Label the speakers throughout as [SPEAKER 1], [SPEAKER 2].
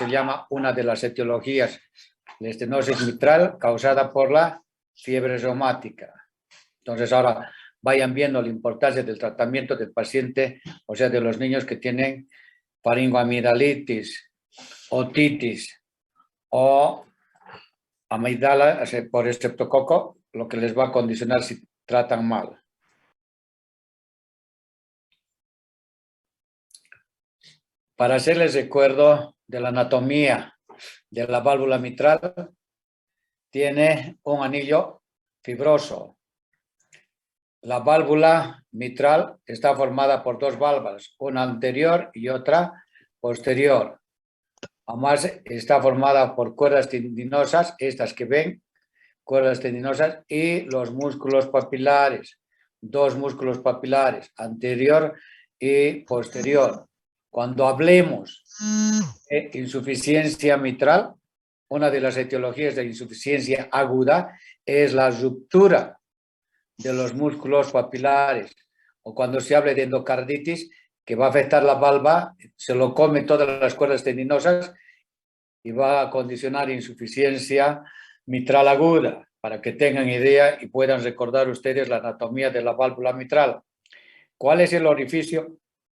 [SPEAKER 1] se llama una de las etiologías, la estenosis mitral causada por la fiebre reumática. Entonces ahora vayan viendo la importancia del tratamiento del paciente, o sea, de los niños que tienen faringoamigdalitis, otitis o amígdala por estreptococo, lo que les va a condicionar si tratan mal. Para hacerles recuerdo de la anatomía de la válvula mitral, tiene un anillo fibroso. La válvula mitral está formada por dos válvulas, una anterior y otra posterior. Además, está formada por cuerdas tendinosas, estas que ven, cuerdas tendinosas, y los músculos papilares, dos músculos papilares, anterior y posterior. Cuando hablemos de insuficiencia mitral, una de las etiologías de insuficiencia aguda es la ruptura de los músculos papilares, o cuando se hable de endocarditis, que va a afectar la valva, se lo come todas las cuerdas tendinosas y va a condicionar insuficiencia mitral aguda, para que tengan idea y puedan recordar ustedes la anatomía de la válvula mitral. ¿Cuál es el orificio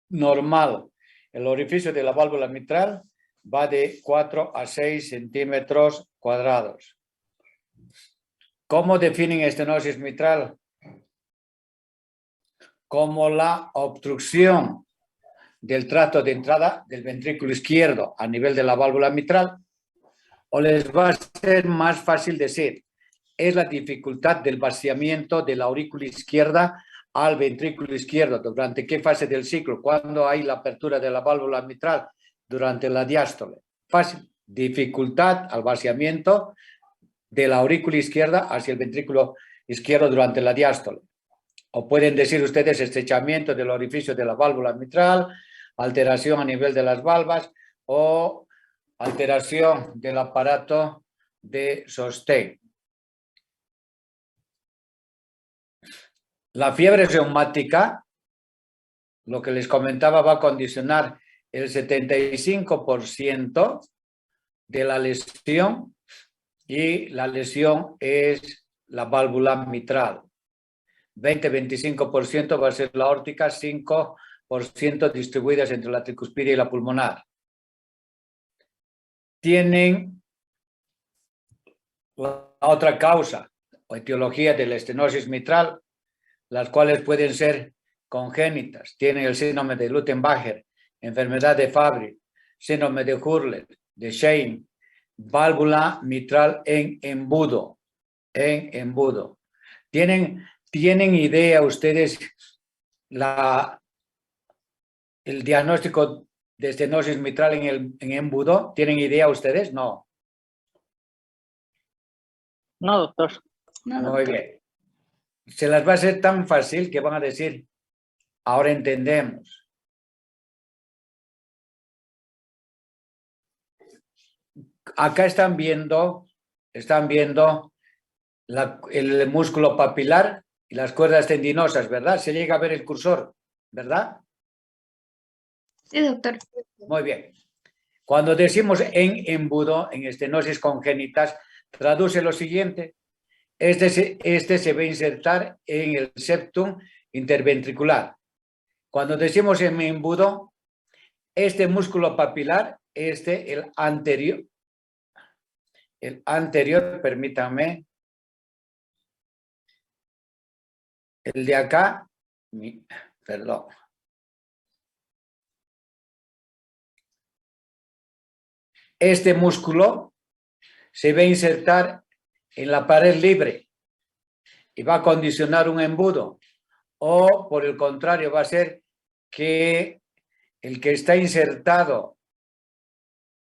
[SPEAKER 1] normal? El orificio de la válvula mitral va de 4 a 6 centímetros cuadrados. ¿Cómo definen estenosis mitral? Como la obstrucción del tracto de entrada del ventrículo izquierdo a nivel de la válvula mitral, o les va a ser más fácil decir, es la dificultad del vaciamiento de la aurícula izquierda al ventrículo izquierdo. ¿Durante qué fase del ciclo? ¿Cuándo hay la apertura de la válvula mitral? Durante la diástole. Fácil. Dificultad al vaciamiento de la aurícula izquierda hacia el ventrículo izquierdo durante la diástole. O pueden decir ustedes estrechamiento del orificio de la válvula mitral, alteración a nivel de las valvas o alteración del aparato de sostén. La fiebre reumática, lo que les comentaba, va a condicionar el 75% de la lesión, y la lesión es la válvula mitral. 20-25% va a ser la aórtica, 5% distribuidas entre la tricuspidia y la pulmonar. Tienen la otra causa o etiología de la estenosis mitral, las cuales pueden ser congénitas. Tienen el síndrome de Luttenbacher, enfermedad de Fabry, síndrome de Hurler, de Shane, válvula mitral en embudo. ¿Tienen idea ustedes el diagnóstico de estenosis mitral en embudo? ¿Tienen idea ustedes? No.
[SPEAKER 2] No, doctor.
[SPEAKER 1] No, muy bien. Se las va a hacer tan fácil que van a decir, ahora entendemos. Acá están viendo el músculo papilar y las cuerdas tendinosas, ¿verdad? Se llega a ver el cursor, ¿verdad?
[SPEAKER 3] Sí, doctor.
[SPEAKER 1] Muy bien. Cuando decimos en embudo, en estenosis congénitas, traduce lo siguiente. Este se va a insertar en el septum interventricular. Cuando decimos en embudo, este músculo papilar, el anterior, permítanme, el de acá, perdón. Este músculo se va a insertar en la pared libre y va a condicionar un embudo. O, por el contrario, va a ser que el que está insertado,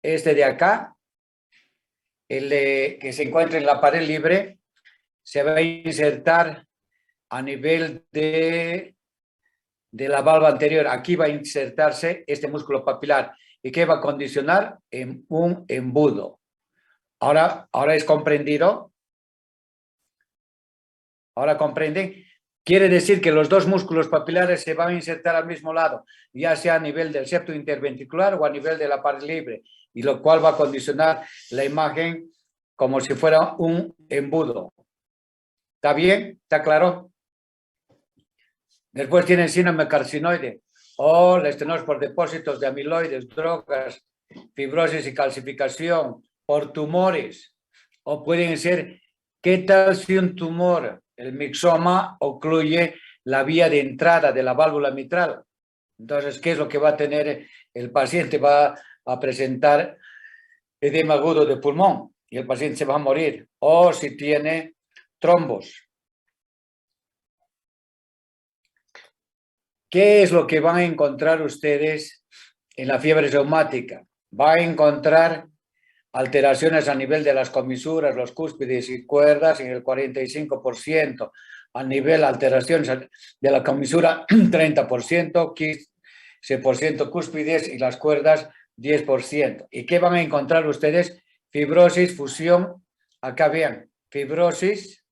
[SPEAKER 1] de acá, que se encuentra en la pared libre, se va a insertar a nivel de la valva anterior. Aquí va a insertarse este músculo papilar. ¿Y qué va a condicionar? En un embudo. ¿Ahora es comprendido? ¿Ahora comprenden? Quiere decir que los dos músculos papilares se van a insertar al mismo lado, ya sea a nivel del septo interventricular o a nivel de la pared libre. y lo cual va a condicionar la imagen como si fuera un embudo. ¿Está bien? ¿Está claro? Después tienen síndrome carcinoide o la estenosis por depósitos de amiloides, drogas, fibrosis y calcificación, por tumores, o pueden ser, ¿qué tal si un tumor, el mixoma, ocluye la vía de entrada de la válvula mitral? Entonces, ¿qué es lo que va a tener el paciente? Va a presentar edema agudo de pulmón y el paciente se va a morir. O si tiene trombos. ¿Qué es lo que van a encontrar ustedes en la fiebre reumática? Va a encontrar alteraciones a nivel de las comisuras, los cúspides y cuerdas en el 45%, a nivel alteraciones de la comisura 30%, 15% cúspides y las cuerdas 10%. ¿Y qué van a encontrar ustedes? Fibrosis, fusión, acá vean, fibrosis,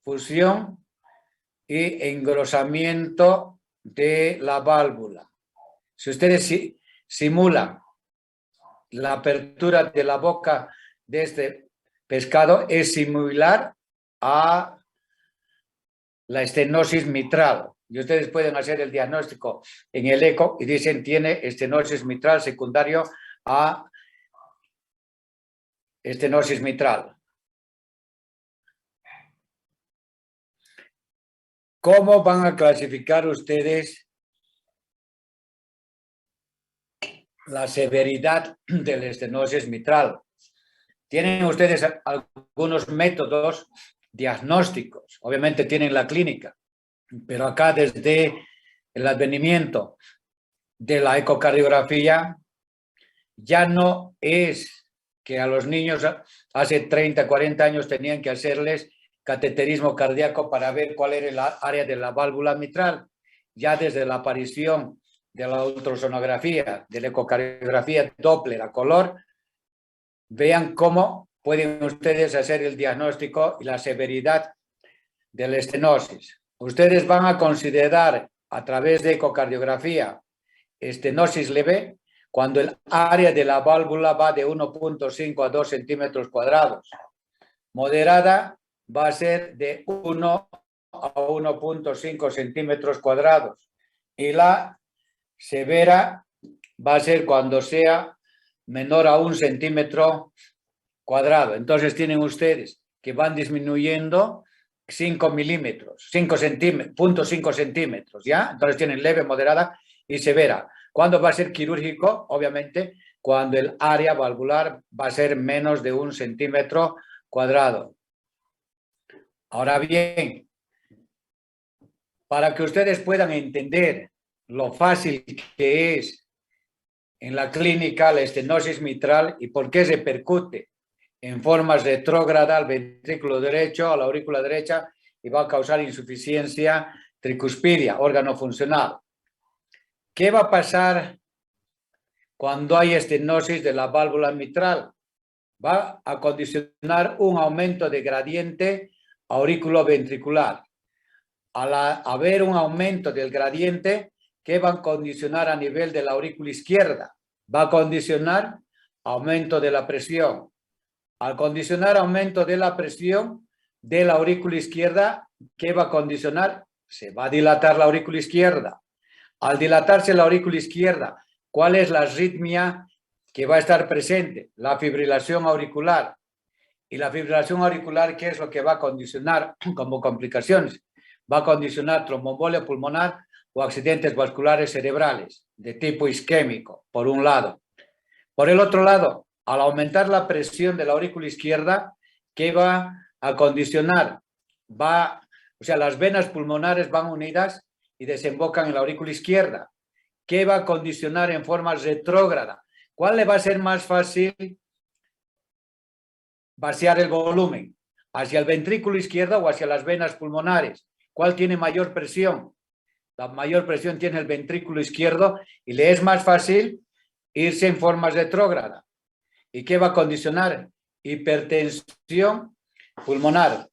[SPEAKER 1] fusión y engrosamiento de la válvula. Si ustedes simulan la apertura de la boca de este pescado, es similar a la estenosis mitral. Y ustedes pueden hacer el diagnóstico en el eco y dicen tiene estenosis mitral secundario a estenosis mitral. ¿Cómo van a clasificar ustedes la severidad de la estenosis mitral? Tienen ustedes algunos métodos diagnósticos, obviamente tienen la clínica, pero acá desde el advenimiento de la ecocardiografía ya no es que a los niños hace 30, 40 años tenían que hacerles cateterismo cardíaco para ver cuál era el área de la válvula mitral. Ya desde la aparición de la ultrasonografía, de la ecocardiografía Doppler a color, vean cómo pueden ustedes hacer el diagnóstico y la severidad de la estenosis. Ustedes van a considerar a través de ecocardiografía estenosis leve cuando el área de la válvula va de 1.5 a 2 centímetros cuadrados. Moderada va a ser de 1 a 1.5 centímetros cuadrados. Y la severa va a ser cuando sea menor a 1 centímetro cuadrado. Entonces tienen ustedes que van disminuyendo 5 milímetros, 0.5 centímetros, ¿ya? Entonces tienen leve, moderada y severa. ¿Cuándo va a ser quirúrgico? Obviamente, cuando el área valvular va a ser menos de 1 centímetro cuadrado. Ahora bien, para que ustedes puedan entender lo fácil que es en la clínica la estenosis mitral y por qué repercute en formas retrógrada al ventrículo derecho, a la aurícula derecha y va a causar insuficiencia tricuspidia, órgano funcional. ¿Qué va a pasar cuando hay estenosis de la válvula mitral? Va a condicionar un aumento de gradiente aurículo-ventricular. Al haber un aumento del gradiente, ¿qué va a condicionar a nivel de la aurícula izquierda? Va a condicionar aumento de la presión. Al condicionar aumento de la presión de la aurícula izquierda, ¿qué va a condicionar? Se va a dilatar la aurícula izquierda. Al dilatarse la aurícula izquierda, ¿cuál es la arritmia que va a estar presente? La fibrilación auricular. Y la fibrilación auricular, ¿qué es lo que va a condicionar como complicaciones? Va a condicionar tromboembolia pulmonar o accidentes vasculares cerebrales de tipo isquémico, por un lado. Por el otro lado, al aumentar la presión de la aurícula izquierda, ¿qué va a condicionar? O sea, las venas pulmonares van unidas y desembocan en la aurícula izquierda. ¿Qué va a condicionar en forma retrógrada? ¿Cuál le va a ser más fácil vaciar el volumen? ¿Hacia el ventrículo izquierdo o hacia las venas pulmonares? ¿Cuál tiene mayor presión? La mayor presión tiene el ventrículo izquierdo y le es más fácil irse en forma retrógrada. ¿Y qué va a condicionar? Hipertensión pulmonar,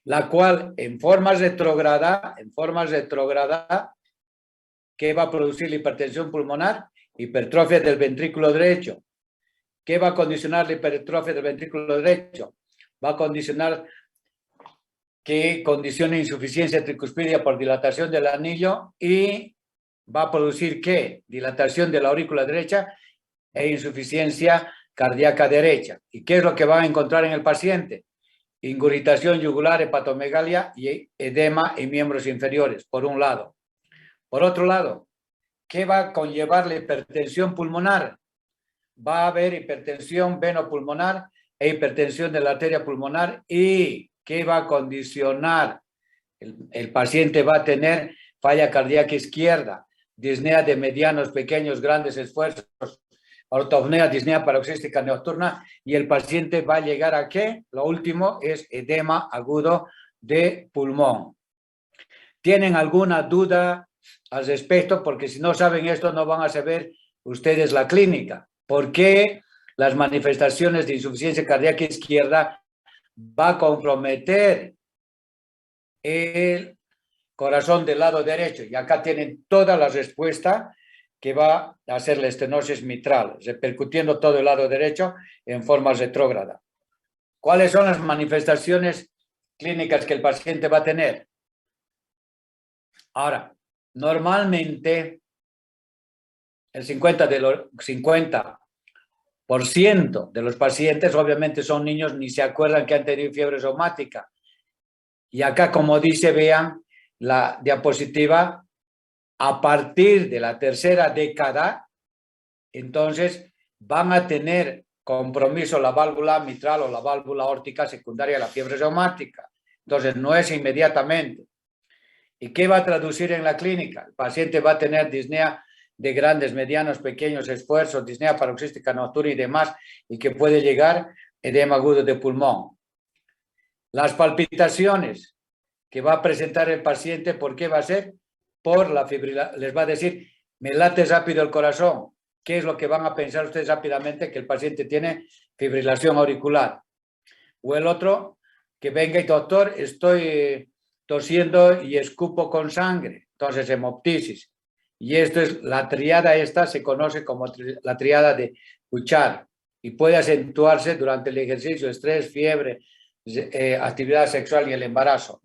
[SPEAKER 1] la cual en forma retrógrada, ¿qué va a producir la hipertensión pulmonar? Hipertrofia del ventrículo derecho. ¿Qué va a condicionar la hipertrofia del ventrículo derecho? Va a condicionar que condicione insuficiencia tricuspidia por dilatación del anillo y va a producir ¿qué? Dilatación de la aurícula derecha e insuficiencia cardíaca derecha. ¿Y qué es lo que van a encontrar en el paciente? Ingurgitación yugular, hepatomegalia y edema en miembros inferiores, por un lado. Por otro lado, ¿qué va a conllevar la hipertensión pulmonar? Va a haber hipertensión venopulmonar e hipertensión de la arteria pulmonar. ¿Y qué va a condicionar? El paciente va a tener falla cardíaca izquierda, disnea de medianos, pequeños, grandes esfuerzos, ortopnea, disnea paroxística nocturna, y el paciente va a llegar a ¿qué? Lo último es edema agudo de pulmón. ¿Tienen alguna duda al respecto? Porque si no saben esto, no van a saber ustedes la clínica. ¿Por qué las manifestaciones de insuficiencia cardíaca izquierda va a comprometer el corazón del lado derecho? Y acá tienen toda la respuesta que va a hacer la estenosis mitral, repercutiendo todo el lado derecho en forma retrógrada. ¿Cuáles son las manifestaciones clínicas que el paciente va a tener? Ahora, normalmente el 50% de los pacientes obviamente son niños, ni se acuerdan que han tenido fiebre reumática. Y acá, como dice, vean la diapositiva, a partir de la tercera década, entonces van a tener compromiso la válvula mitral o la válvula aórtica secundaria de la fiebre reumática. Entonces, no es inmediatamente. ¿Y qué va a traducir en la clínica? El paciente va a tener disnea de grandes, medianos, pequeños esfuerzos, disnea paroxística nocturna y demás, y que puede llegar edema agudo de pulmón. Las palpitaciones que va a presentar el paciente, ¿por qué va a ser? Por la fibrilación. Les va a decir, me late rápido el corazón. ¿Qué es lo que van a pensar ustedes rápidamente? Que el paciente tiene fibrilación auricular. O el otro, que venga y doctor, estoy tosiendo y escupo con sangre. Entonces, hemoptisis. Y esto es, la triada esta se conoce como la triada de Bouchard y puede acentuarse durante el ejercicio, estrés, fiebre, actividad sexual y el embarazo.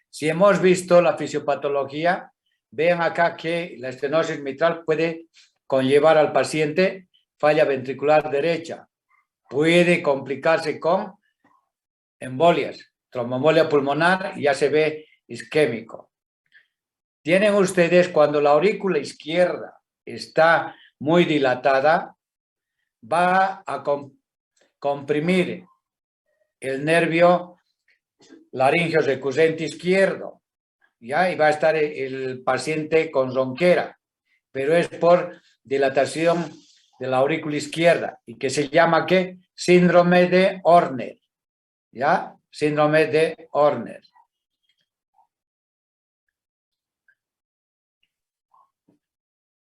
[SPEAKER 1] Si hemos visto la fisiopatología, vean acá que la estenosis mitral puede conllevar al paciente falla ventricular derecha. Puede complicarse con embolias, tromboembolia pulmonar, ya se ve isquémico. Tienen ustedes, cuando la aurícula izquierda está muy dilatada, va a comprimir el nervio laringio recurrente izquierdo, ¿ya? Y va a estar el paciente con ronquera, pero es por dilatación de la aurícula izquierda y que se llama ¿qué? Síndrome de Horner, ¿ya? Síndrome de Horner.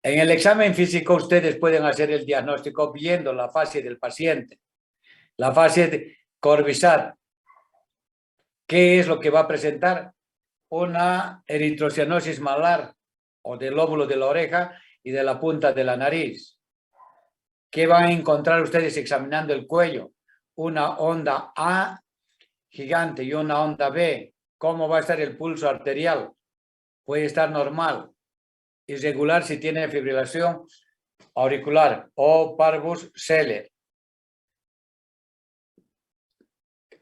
[SPEAKER 1] En el examen físico ustedes pueden hacer el diagnóstico viendo la fase del paciente, la fase de Corvisart. ¿Qué es lo que va a presentar? Una eritrocianosis malar o del lóbulo de la oreja y de la punta de la nariz. ¿Qué van a encontrar ustedes examinando el cuello? Una onda A gigante y una onda B. ¿Cómo va a estar el pulso arterial? Puede estar normal, irregular si tiene fibrilación auricular o parvus Seller.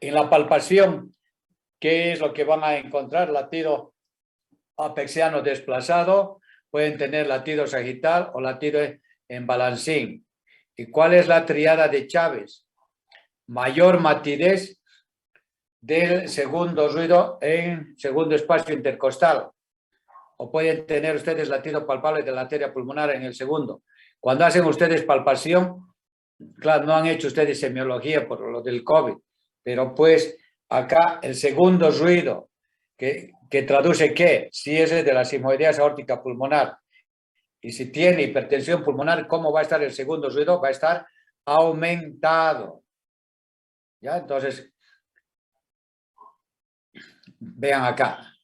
[SPEAKER 1] En la palpación, ¿qué es lo que van a encontrar? Latido apexiano desplazado, pueden tener latido sagital o latido en balancín. ¿Y cuál es la triada de Chávez? Mayor matidez del segundo ruido en segundo espacio intercostal. O pueden tener ustedes latido palpable de la arteria pulmonar en el segundo. Cuando hacen ustedes palpación, claro, no han hecho ustedes semiología por lo del COVID, pero pues acá el segundo ruido que traduce que si es de la sigmoidea aórtica pulmonar y si tiene hipertensión pulmonar, ¿cómo va a estar el segundo ruido? Va a estar aumentado. ¿Ya? Entonces, vean acá.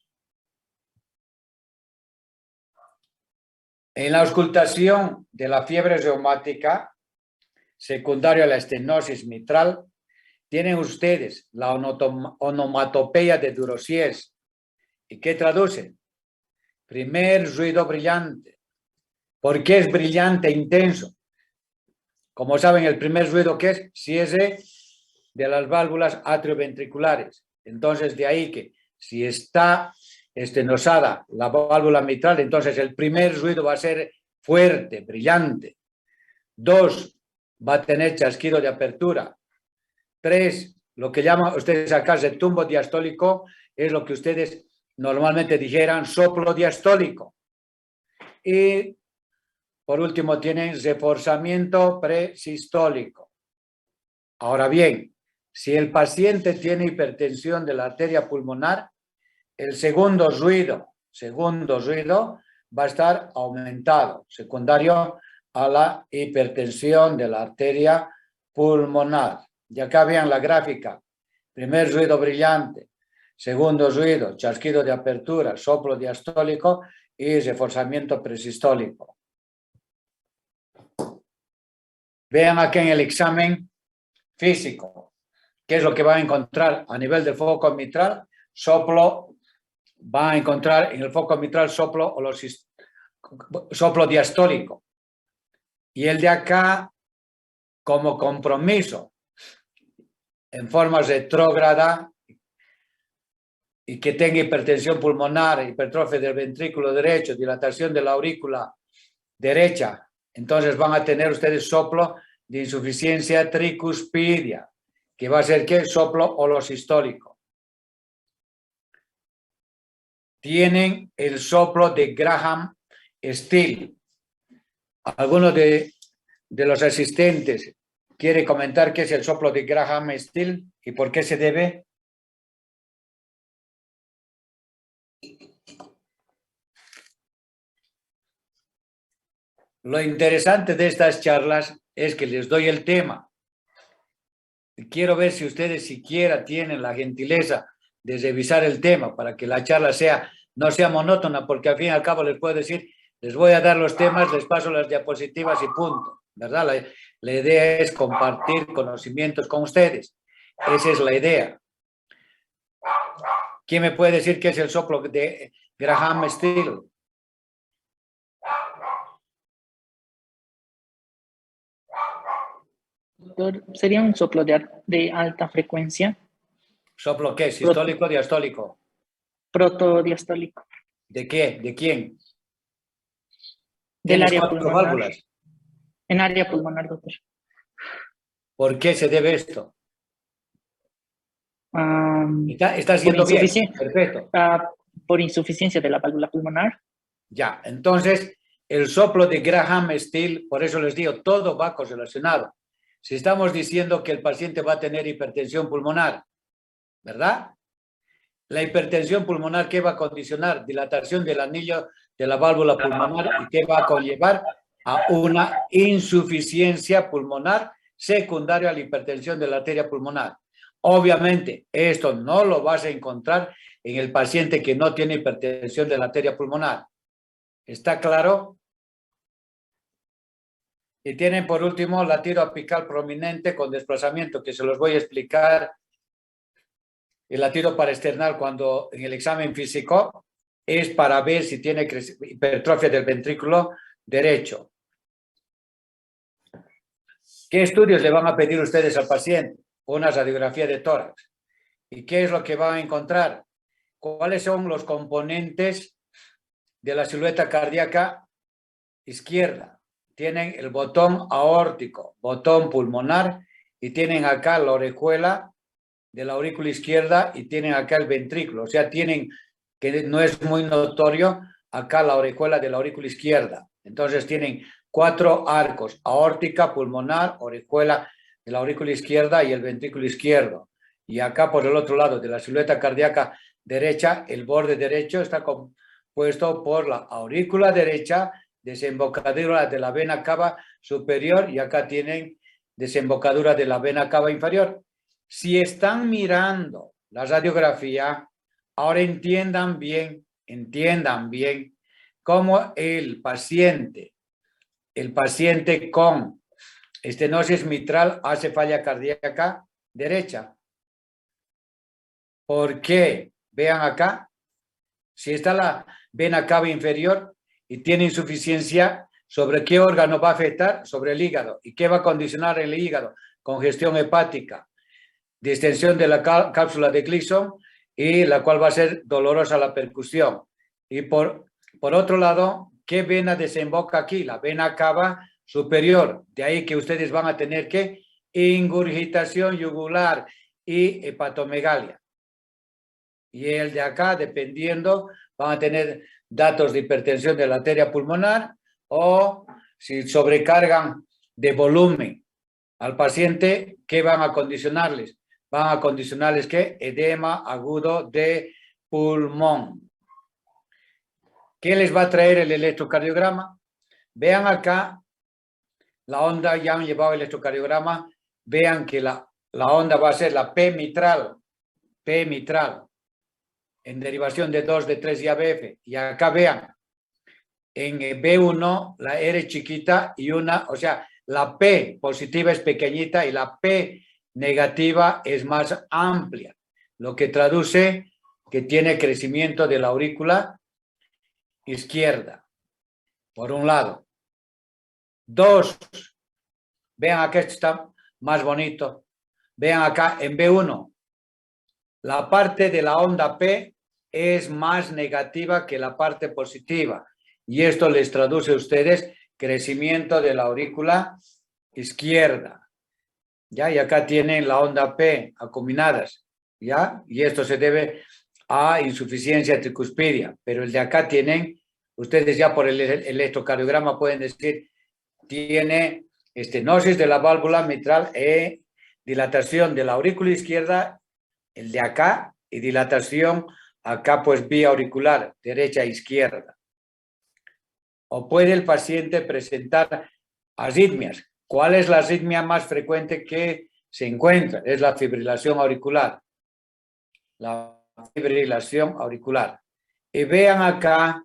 [SPEAKER 1] En la auscultación de la fiebre reumática, secundario a la estenosis mitral, tienen ustedes la onomatopeya de Durossier. ¿Y qué traduce? Primer ruido brillante. ¿Por qué es brillante e intenso? Como saben, el primer ruido que es cierre de las válvulas atrioventriculares. Entonces, de ahí que si está estenosada la válvula mitral, entonces el primer ruido va a ser fuerte, brillante. 2, va a tener chasquido de apertura. 3, lo que llaman ustedes acá retumbo diastólico, es lo que ustedes normalmente dijeran soplo diastólico. Y por último tienen reforzamiento presistólico. Ahora bien, si el paciente tiene hipertensión de la arteria pulmonar, el segundo ruido va a estar aumentado, secundario a la hipertensión de la arteria pulmonar. Y acá vean la gráfica. Primer ruido brillante, segundo ruido, chasquido de apertura, soplo diastólico y reforzamiento presistólico. Vean aquí en el examen físico, ¿qué es lo que va a encontrar a nivel del foco mitral? Soplo, va a encontrar en el foco mitral soplo diastólico. Y el de acá, como compromiso, en forma retrógrada y que tenga hipertensión pulmonar, hipertrofia del ventrículo derecho, dilatación de la aurícula derecha, entonces van a tener ustedes soplo de insuficiencia tricuspidia, que va a ser ¿qué? Soplo holosistólico. Tienen el soplo de Graham-Still. ¿Alguno de los asistentes quiere comentar qué es el soplo de Graham-Still y por qué se debe? Lo interesante de estas charlas es que les doy el tema. Quiero ver si ustedes siquiera tienen la gentileza de revisar el tema para que la charla no sea monótona, porque al fin y al cabo les puedo decir, les voy a dar los temas, les paso las diapositivas y punto, ¿verdad? La idea es compartir conocimientos con ustedes. Esa es la idea. ¿Quién me puede decir qué es el soplo de Graham-Still?
[SPEAKER 2] Doctor, ¿sería un soplo de alta frecuencia?
[SPEAKER 1] ¿Soplo qué? ¿Sistólico o diastólico?
[SPEAKER 2] Protodiastólico.
[SPEAKER 1] ¿De qué? ¿De quién?
[SPEAKER 2] Del
[SPEAKER 1] ¿Tienes
[SPEAKER 2] área
[SPEAKER 1] 4
[SPEAKER 2] pulmonar.
[SPEAKER 1] válvulas?
[SPEAKER 2] En área pulmonar, doctor.
[SPEAKER 1] ¿Por qué se debe esto? ¿Está haciendo bien? Perfecto.
[SPEAKER 2] Por insuficiencia de la válvula pulmonar.
[SPEAKER 1] Ya, entonces, el soplo de Graham-Still, por eso les digo, todo va correlacionado. Si estamos diciendo que el paciente va a tener hipertensión pulmonar, ¿verdad? La hipertensión pulmonar, ¿qué va a condicionar? Dilatación del anillo de la válvula pulmonar y ¿qué va a conllevar? A una insuficiencia pulmonar secundaria a la hipertensión de la arteria pulmonar. Obviamente, esto no lo vas a encontrar en el paciente que no tiene hipertensión de la arteria pulmonar. ¿Está claro? Y tienen por último latido apical prominente con desplazamiento, que se los voy a explicar. El latido paraesternal cuando en el examen físico es para ver si tiene hipertrofia del ventrículo derecho. ¿Qué estudios le van a pedir ustedes al paciente? Una radiografía de tórax. ¿Y qué es lo que van a encontrar? ¿Cuáles son los componentes de la silueta cardíaca izquierda? Tienen el botón aórtico, botón pulmonar y tienen acá la orejuela de la aurícula izquierda y tienen acá el ventrículo. O sea, tienen, que no es muy notorio, acá la orejuela de la aurícula izquierda. Entonces tienen 4 arcos, aórtica, pulmonar, orejuela de la aurícula izquierda y el ventrículo izquierdo. Y acá por el otro lado de la silueta cardíaca derecha, el borde derecho está compuesto por la aurícula derecha, desembocadura de la vena cava superior y acá tienen desembocadura de la vena cava inferior. Si están mirando la radiografía, ahora entiendan bien cómo el paciente con estenosis mitral hace falla cardíaca derecha. ¿Por qué? Vean acá. Si está la vena cava inferior y tiene insuficiencia, ¿sobre qué órgano va a afectar? Sobre el hígado. ¿Y qué va a condicionar el hígado? Congestión hepática, distensión de la cápsula de Gleason, y la cual va a ser dolorosa la percusión. Y por otro lado, ¿qué vena desemboca aquí? La vena cava superior. De ahí que ustedes van a tener que ingurgitación yugular y hepatomegalia. Y el de acá, dependiendo, van a tener datos de hipertensión de la arteria pulmonar, o si sobrecargan de volumen al paciente, ¿qué van a condicionarles? Van a condicionarles ¿qué? Edema agudo de pulmón. ¿Qué les va a traer el electrocardiograma? Vean acá, la onda, ya han llevado el electrocardiograma, vean que la onda va a ser la P mitral, en derivación de 2 de 3 y ABF. Y acá vean, en B1 la R chiquita y una, o sea, la P positiva es pequeñita y la P negativa es más amplia, lo que traduce que tiene crecimiento de la aurícula izquierda, por un lado. 2, vean acá, esto está más bonito. Vean acá en B1, la parte de la onda P es más negativa que la parte positiva. Y esto les traduce a ustedes crecimiento de la aurícula izquierda. ¿Ya? Y acá tienen la onda P acuminadas. ¿Ya? Y esto se debe a insuficiencia tricuspidia. Pero el de acá tienen, ustedes ya por el electrocardiograma pueden decir, tiene estenosis de la válvula mitral e dilatación de la aurícula izquierda, el de acá, y dilatación acá pues vía auricular, derecha e izquierda. O puede el paciente presentar arritmias. ¿Cuál es la arritmia más frecuente que se encuentra? Es la fibrilación auricular. La fibrilación auricular. Y vean acá,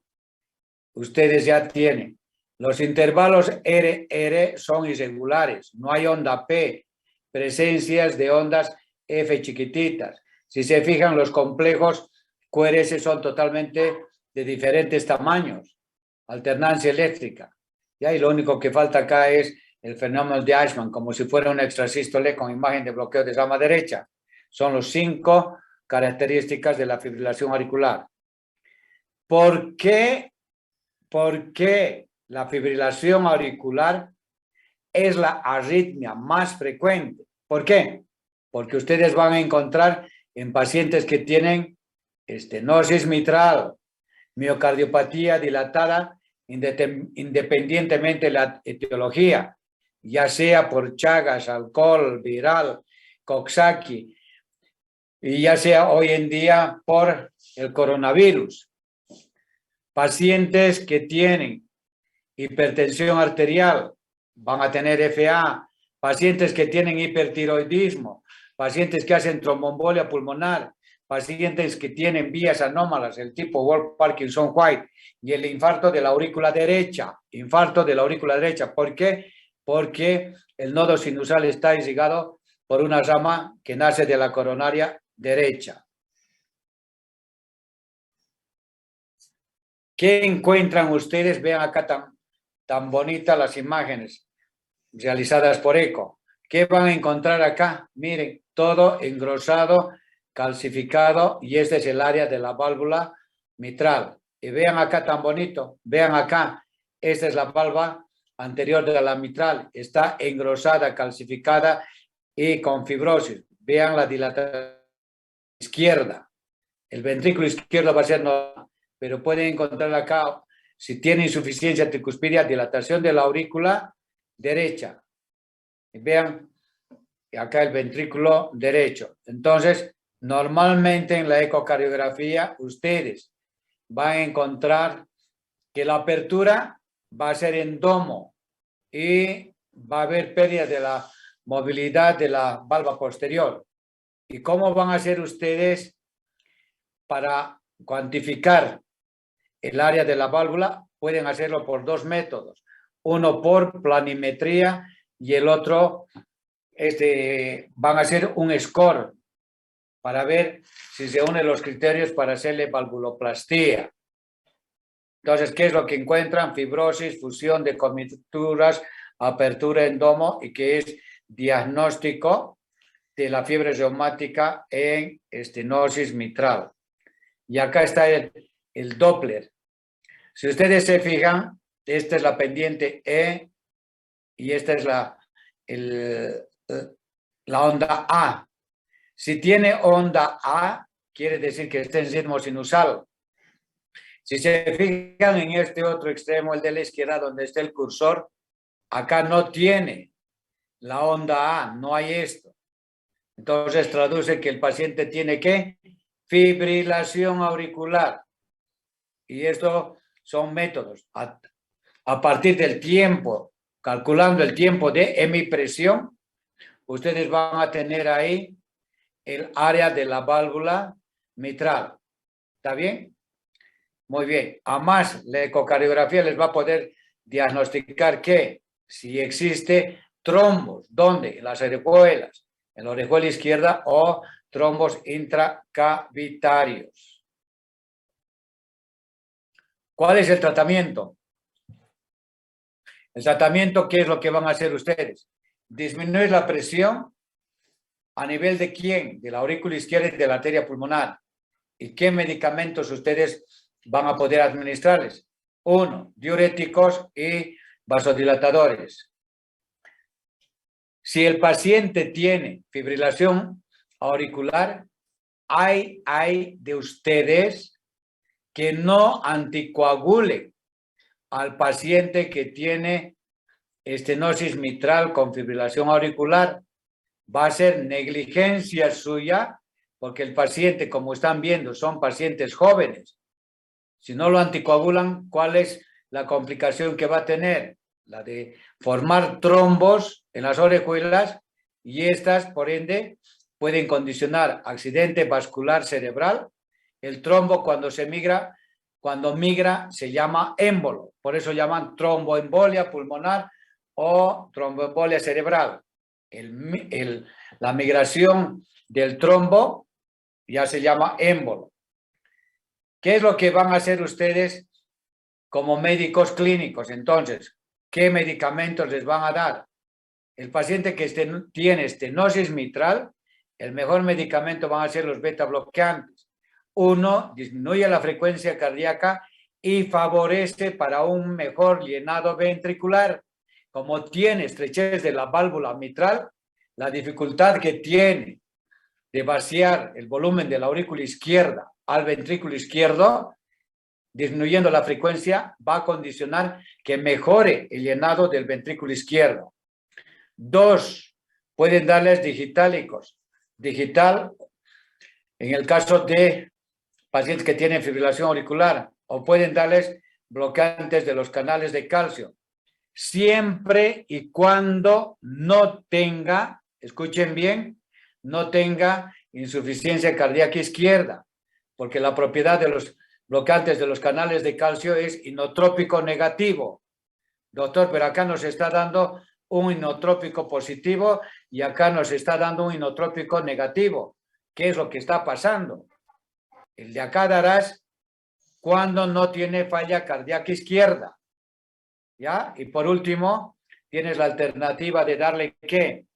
[SPEAKER 1] ustedes ya tienen, los intervalos RR son irregulares, no hay onda P, presencias de ondas F chiquititas. Si se fijan, los complejos QRS son totalmente de diferentes tamaños. Alternancia eléctrica. ¿Ya? Y lo único que falta acá es el fenómeno de Eichmann, como si fuera un extrasístole con imagen de bloqueo de rama derecha. Son los 5 características de la fibrilación auricular. ¿Por qué la fibrilación auricular es la arritmia más frecuente? ¿Por qué? Porque ustedes van a encontrar en pacientes que tienen estenosis mitral, miocardiopatía dilatada, independientemente de la etiología, ya sea por Chagas, alcohol, viral, Coxsackie, y ya sea hoy en día por el coronavirus. Pacientes que tienen hipertensión arterial van a tener FA, pacientes que tienen hipertiroidismo, pacientes que hacen tromboembolia pulmonar, pacientes que tienen vías anómalas, el tipo Wolff-Parkinson-White, y el infarto de la aurícula derecha. ¿Por qué? Porque el nodo sinusal está irrigado por una rama que nace de la coronaria derecha. ¿Qué encuentran ustedes? Vean acá tan bonitas las imágenes realizadas por ECO. ¿Qué van a encontrar acá? Miren, todo engrosado, calcificado, y este es el área de la válvula mitral. Y vean acá tan bonito, vean acá, esta es la válvula anterior de la mitral, está engrosada, calcificada y con fibrosis. Vean la dilatación izquierda. El ventrículo izquierdo va a ser normal, pero pueden encontrar acá, si tiene insuficiencia tricuspidia, dilatación de la aurícula derecha. Y vean acá el ventrículo derecho. Entonces, normalmente en la ecocardiografía, ustedes van a encontrar que la apertura va a ser en domo y va a haber pérdida de la movilidad de la valva posterior. ¿Y cómo van a hacer ustedes para cuantificar el área de la válvula? Pueden hacerlo por 2 métodos. Uno por planimetría y el otro van a hacer un score para ver si se unen los criterios para hacerle valvuloplastía. Entonces, ¿qué es lo que encuentran? Fibrosis, fusión de comituras, apertura endomo y que es diagnóstico de la fiebre reumática en estenosis mitral. Y acá está el Doppler. Si ustedes se fijan, esta es la pendiente E y esta es la onda A. Si tiene onda A, quiere decir que está en ritmo sinusal. Si se fijan en este otro extremo, el de la izquierda, donde está el cursor, acá no tiene la onda A, no hay esto. Entonces traduce que el paciente tiene ¿qué? Fibrilación auricular. Y esto son métodos. A partir del tiempo, calculando el tiempo de hemipresión, ustedes van a tener ahí el área de la válvula mitral. ¿Está bien? Muy bien. Además, la ecocardiografía les va a poder diagnosticar que si existe trombos, ¿dónde? En las orejuelas, en la orejuela izquierda o trombos intracavitarios. ¿Cuál es el tratamiento? El tratamiento, ¿qué es lo que van a hacer ustedes? Disminuir la presión a nivel de quién, de la aurícula izquierda y de la arteria pulmonar. ¿Y qué medicamentos ustedes van a poder administrarles? 1, diuréticos y vasodilatadores. Si el paciente tiene fibrilación auricular, hay de ustedes que no anticoagulen al paciente que tiene estenosis mitral con fibrilación auricular. Va a ser negligencia suya, porque el paciente, como están viendo, son pacientes jóvenes. Si no lo anticoagulan, ¿cuál es la complicación que va a tener? La de formar trombos en las orejuelas y estas, por ende, pueden condicionar accidente vascular cerebral. El trombo cuando migra se llama émbolo, por eso llaman tromboembolia pulmonar o tromboembolia cerebral. La migración del trombo ya se llama émbolo. ¿Qué es lo que van a hacer ustedes como médicos clínicos? Entonces, ¿qué medicamentos les van a dar? El paciente que tiene estenosis mitral, el mejor medicamento van a ser los beta bloqueantes. Uno, disminuye la frecuencia cardíaca y favorece para un mejor llenado ventricular. Como tiene estrechez de la válvula mitral, la dificultad que tiene de vaciar el volumen de la aurícula izquierda al ventrículo izquierdo, disminuyendo la frecuencia, va a condicionar que mejore el llenado del ventrículo izquierdo. 2, pueden darles digitálicos. Digital, en el caso de pacientes que tienen fibrilación auricular, o pueden darles bloqueantes de los canales de calcio, siempre y cuando no tenga, escuchen bien, no tenga insuficiencia cardíaca izquierda, porque la propiedad de los bloqueantes de los canales de calcio es inotrópico negativo. Doctor, pero acá nos está dando un inotrópico positivo y acá nos está dando un inotrópico negativo. ¿Qué es lo que está pasando? El de acá darás cuando no tiene falla cardíaca izquierda. ¿Ya? Y por último, tienes la alternativa de darle ¿qué?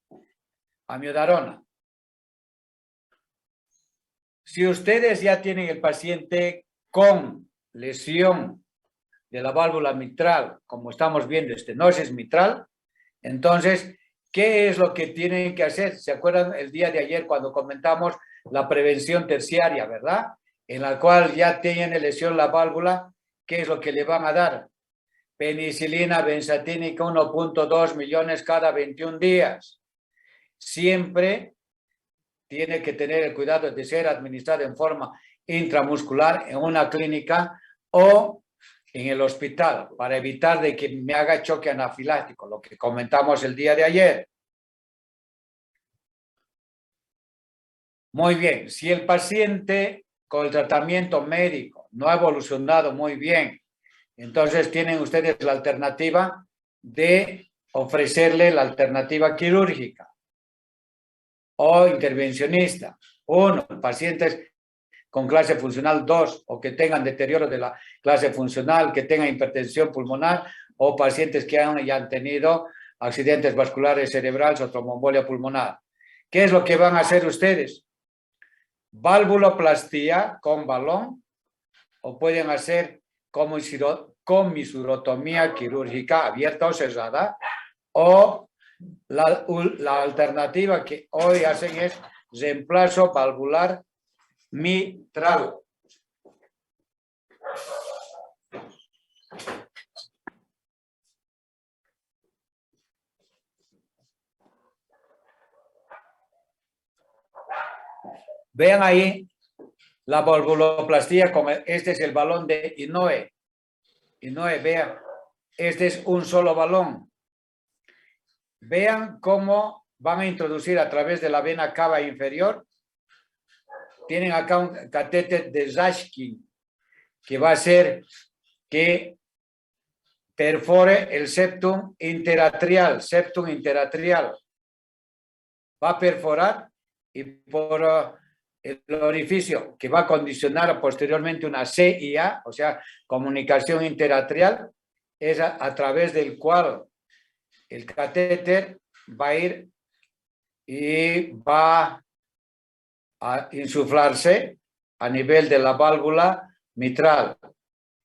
[SPEAKER 1] Amiodarona. Si ustedes ya tienen el paciente con lesión de la válvula mitral, como estamos viendo, estenosis mitral, entonces, ¿qué es lo que tienen que hacer? ¿Se acuerdan el día de ayer cuando comentamos la prevención terciaria, verdad? En la cual ya tiene lesión la válvula, ¿qué es lo que le van a dar? Penicilina benzatínica 1.2 millones cada 21 días. Siempre tiene que tener el cuidado de ser administrado en forma intramuscular en una clínica o en el hospital para evitar de que me haga choque anafiláctico, lo que comentamos el día de ayer. Muy bien, si el paciente con el tratamiento médico no ha evolucionado muy bien, entonces tienen ustedes la alternativa de ofrecerle la alternativa quirúrgica o intervencionista. 1, pacientes con clase funcional 2 o que tengan deterioro de la clase funcional, que tengan hipertensión pulmonar o pacientes que ya han tenido accidentes vasculares cerebrales o tromboembolia pulmonar. ¿Qué es lo que van a hacer ustedes? Valvuloplastía con balón o pueden hacer comisurotomía quirúrgica abierta o cerrada, o la alternativa que hoy hacen es reemplazo valvular mitral. Vean ahí la valvuloplastía, este es el balón de Inouye. Inouye, vean, este es un solo balón. Vean cómo van a introducir a través de la vena cava inferior. Tienen acá un catéter de Rashkin que va a hacer que perfore el septum interatrial. Va a perforar y por el orificio que va a condicionar posteriormente una CIA, o sea, comunicación interatrial, es a través del cual el catéter va a ir y va a insuflarse a nivel de la válvula mitral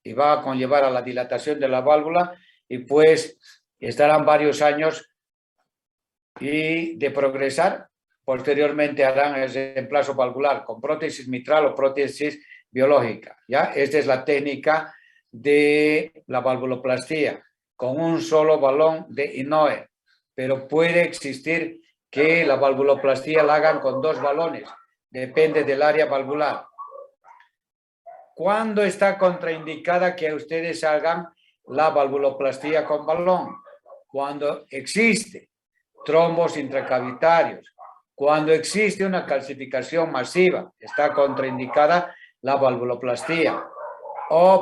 [SPEAKER 1] y va a conllevar a la dilatación de la válvula y pues estarán varios años y de progresar. Posteriormente harán el reemplazo valvular con prótesis mitral o prótesis biológica. ¿Ya? Esta es la técnica de la valvuloplastía con un solo balón de Inouye, pero puede existir que la valvuloplastía la hagan con 2 balones, depende del área valvular. ¿Cuándo está contraindicada que ustedes hagan la valvuloplastía con balón? Cuando existe trombos intracavitarios, cuando existe una calcificación masiva, está contraindicada la valvuloplastía, o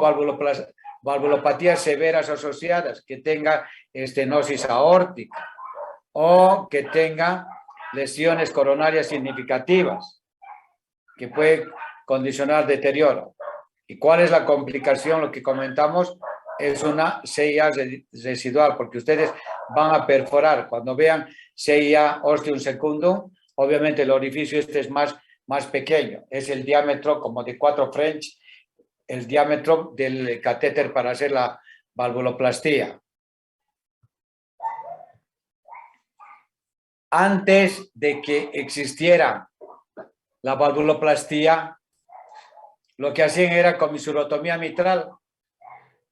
[SPEAKER 1] valvulopatías severas asociadas, que tenga estenosis aórtica o que tenga lesiones coronarias significativas, que puede condicionar deterioro. ¿Y cuál es la complicación? Lo que comentamos es una CIA residual, porque ustedes van a perforar. Cuando vean CIA ostium secundum, obviamente el orificio este es más pequeño. Es el diámetro como de 4 French, el diámetro del catéter para hacer la valvuloplastía. Antes de que existiera la valvuloplastía, lo que hacían era comisurotomía mitral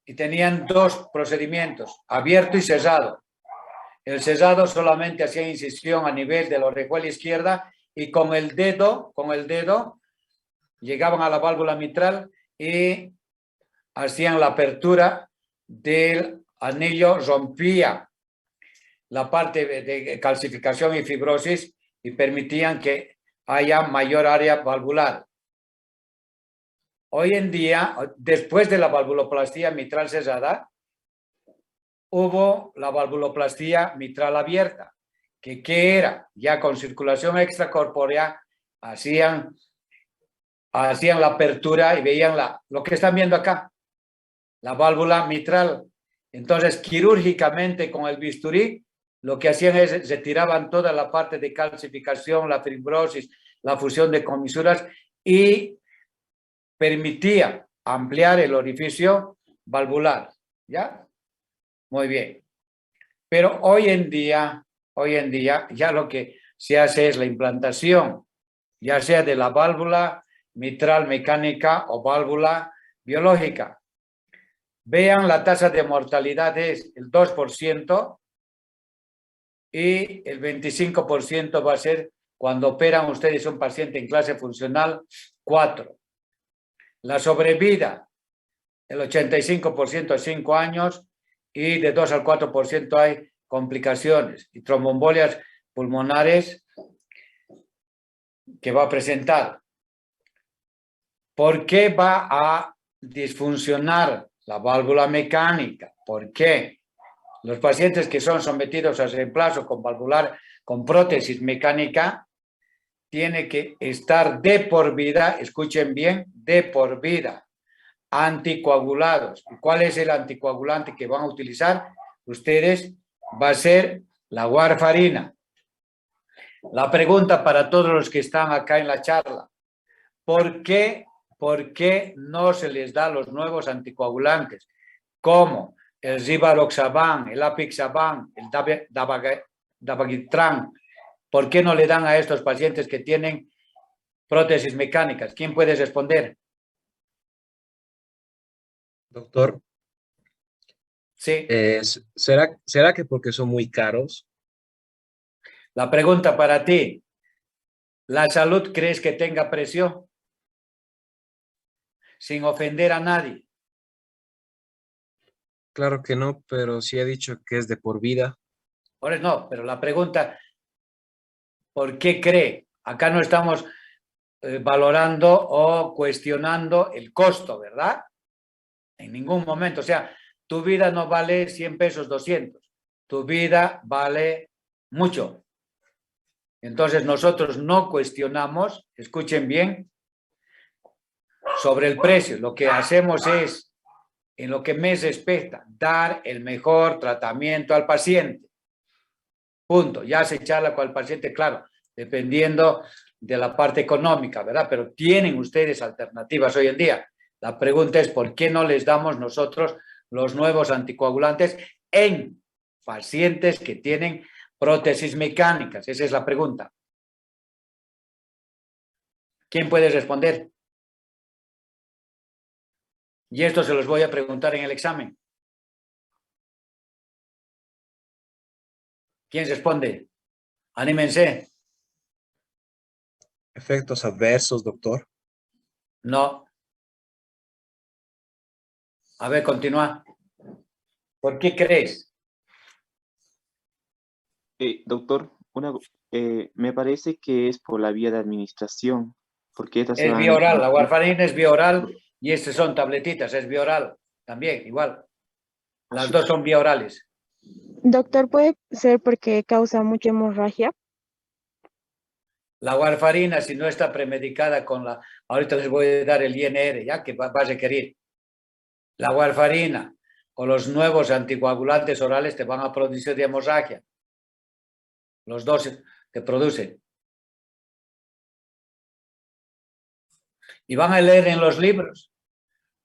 [SPEAKER 1] y tenían 2 procedimientos, abierto y cerrado. El cerrado solamente hacía incisión a nivel de la orejuela izquierda y con el dedo llegaban a la válvula mitral y hacían la apertura del anillo, rompía la parte de calcificación y fibrosis y permitían que haya mayor área valvular. Hoy en día, después de la valvuloplastía mitral cerrada, hubo la valvuloplastía mitral abierta, que ¿qué era? Ya con circulación extracorpórea hacían la apertura y veían lo que están viendo acá, la válvula mitral. Entonces, quirúrgicamente con el bisturí, lo que hacían es retiraban toda la parte de calcificación, la fibrosis, la fusión de comisuras y permitía ampliar el orificio valvular. ¿Ya? Muy bien. Pero hoy en día ya lo que se hace es la implantación, ya sea de la válvula mitral mecánica o válvula biológica. Vean, la tasa de mortalidad es el 2% y el 25% va a ser cuando operan ustedes un paciente en clase funcional 4. La sobrevida, el 85% a 5 años y de 2 al 4% hay complicaciones y tromboembolias pulmonares que va a presentar. ¿Por qué va a disfuncionar la válvula mecánica? ¿Por qué? Los pacientes que son sometidos a reemplazo con valvular, con prótesis mecánica, tiene que estar de por vida, escuchen bien, de por vida, anticoagulados. ¿Y cuál es el anticoagulante que van a utilizar ustedes? Va a ser la warfarina. La pregunta para todos los que están acá en la charla, ¿por qué no se les da los nuevos anticoagulantes? Como el Rivaroxaban, el Apixaban, el Dabagitrán. ¿Por qué no le dan a estos pacientes que tienen prótesis mecánicas? ¿Quién puede responder?
[SPEAKER 4] Doctor,
[SPEAKER 1] Sí.
[SPEAKER 4] ¿será que porque son muy caros?
[SPEAKER 1] La pregunta para ti, ¿la salud crees que tenga precio? Sin ofender a nadie.
[SPEAKER 4] Claro que no, pero sí he dicho que es de por vida.
[SPEAKER 1] Ahora no, pero la pregunta, ¿por qué cree? Acá no estamos valorando o cuestionando el costo, ¿verdad? En ningún momento. O sea, tu vida no vale 100 pesos, 200. Tu vida vale mucho. Entonces nosotros no cuestionamos, escuchen bien, sobre el precio. Lo que hacemos es, en lo que me respecta, dar el mejor tratamiento al paciente. Punto. Ya se charla con el paciente, claro, dependiendo de la parte económica, ¿verdad? Pero tienen ustedes alternativas hoy en día. La pregunta es, ¿por qué no les damos nosotros los nuevos anticoagulantes en pacientes que tienen prótesis mecánicas? Esa es la pregunta. ¿Quién puede responder? Y esto se los voy a preguntar en el examen. ¿Quién responde? Anímense.
[SPEAKER 4] ¿Efectos adversos, doctor?
[SPEAKER 1] No. A ver, continúa. ¿Por qué crees?
[SPEAKER 5] Doctor, me parece que es por la vía de administración, porque estas
[SPEAKER 1] Es
[SPEAKER 5] son...
[SPEAKER 1] vía oral, la warfarina es vía oral y estas son tabletitas, es vía oral también, igual. Las dos son vía orales.
[SPEAKER 6] Doctor, ¿puede ser porque causa mucha hemorragia?
[SPEAKER 1] La warfarina, si no está premedicada con la... Ahorita les voy a dar el INR, ya que va a requerir. La warfarina o los nuevos anticoagulantes orales te van a producir de hemorragia. Los dos te producen. Y van a leer en los libros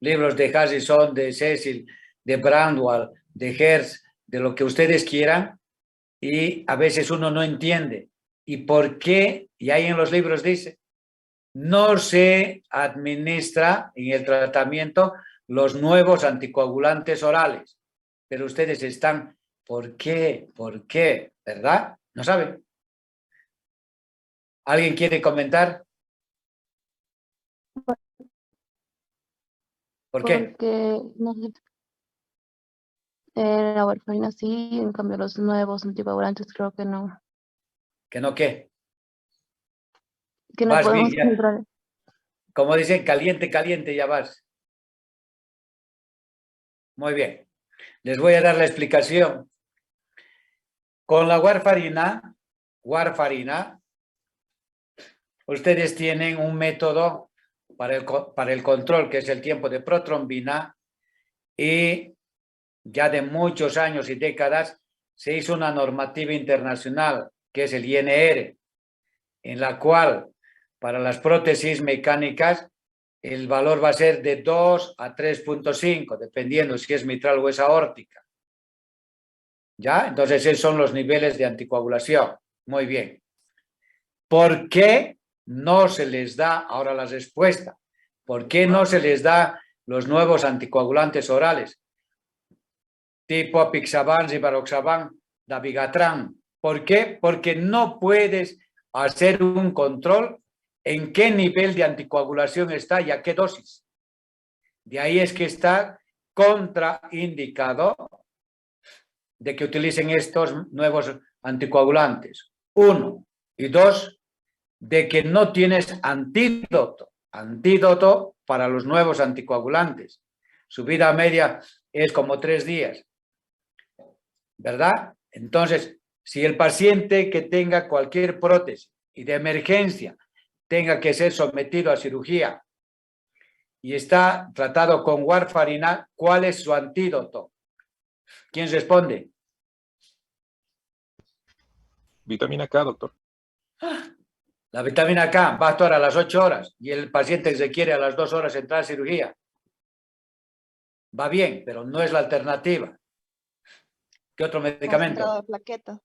[SPEAKER 1] de Harrison, de Cecil, de Brandwell, de Hertz, de lo que ustedes quieran, y a veces uno no entiende. ¿Y por qué? Y ahí en los libros dice, no se administra en el tratamiento los nuevos anticoagulantes orales. Pero ustedes están, ¿por qué? ¿Por qué? ¿Verdad? ¿No saben? ¿Alguien quiere comentar? ¿Por qué?
[SPEAKER 7] Porque no sé, la warfarina sí, en cambio los nuevos anticoagulantes creo que no.
[SPEAKER 1] ¿Que no qué?
[SPEAKER 7] Que no
[SPEAKER 1] Vas
[SPEAKER 7] podemos
[SPEAKER 1] bien, ya.
[SPEAKER 7] controlar.
[SPEAKER 1] Como dicen, caliente, caliente, ya vas. Muy bien. Les voy a dar la explicación. Con la warfarina, ustedes tienen un método para el control, que es el tiempo de protrombina, y ya de muchos años y décadas se hizo una normativa internacional, que es el INR, en la cual para las prótesis mecánicas el valor va a ser de 2 a 3.5, dependiendo si es mitral o es aórtica. ¿Ya? Entonces esos son los niveles de anticoagulación. Muy bien. ¿Por qué no se les da, ahora la respuesta, por qué no se les da los nuevos anticoagulantes orales? Tipo Apixaban, Rivaroxaban, Dabigatran. ¿Por qué? Porque no puedes hacer un control en qué nivel de anticoagulación está y a qué dosis. De ahí es que está contraindicado de que utilicen estos nuevos anticoagulantes. 1. Y 2, de que no tienes antídoto para los nuevos anticoagulantes. Su vida media es como 3 días. ¿verdad? Entonces, si el paciente que tenga cualquier prótesis y de emergencia tenga que ser sometido a cirugía y está tratado con warfarina, ¿cuál es su antídoto? ¿Quién responde?
[SPEAKER 8] Vitamina K, doctor.
[SPEAKER 1] La vitamina K va a actuar a las 8 horas y el paciente se quiere a las 2 horas entrar a cirugía. Va bien, pero no es la alternativa. ¿Qué otro medicamento?
[SPEAKER 9] Concentrado de plaqueta.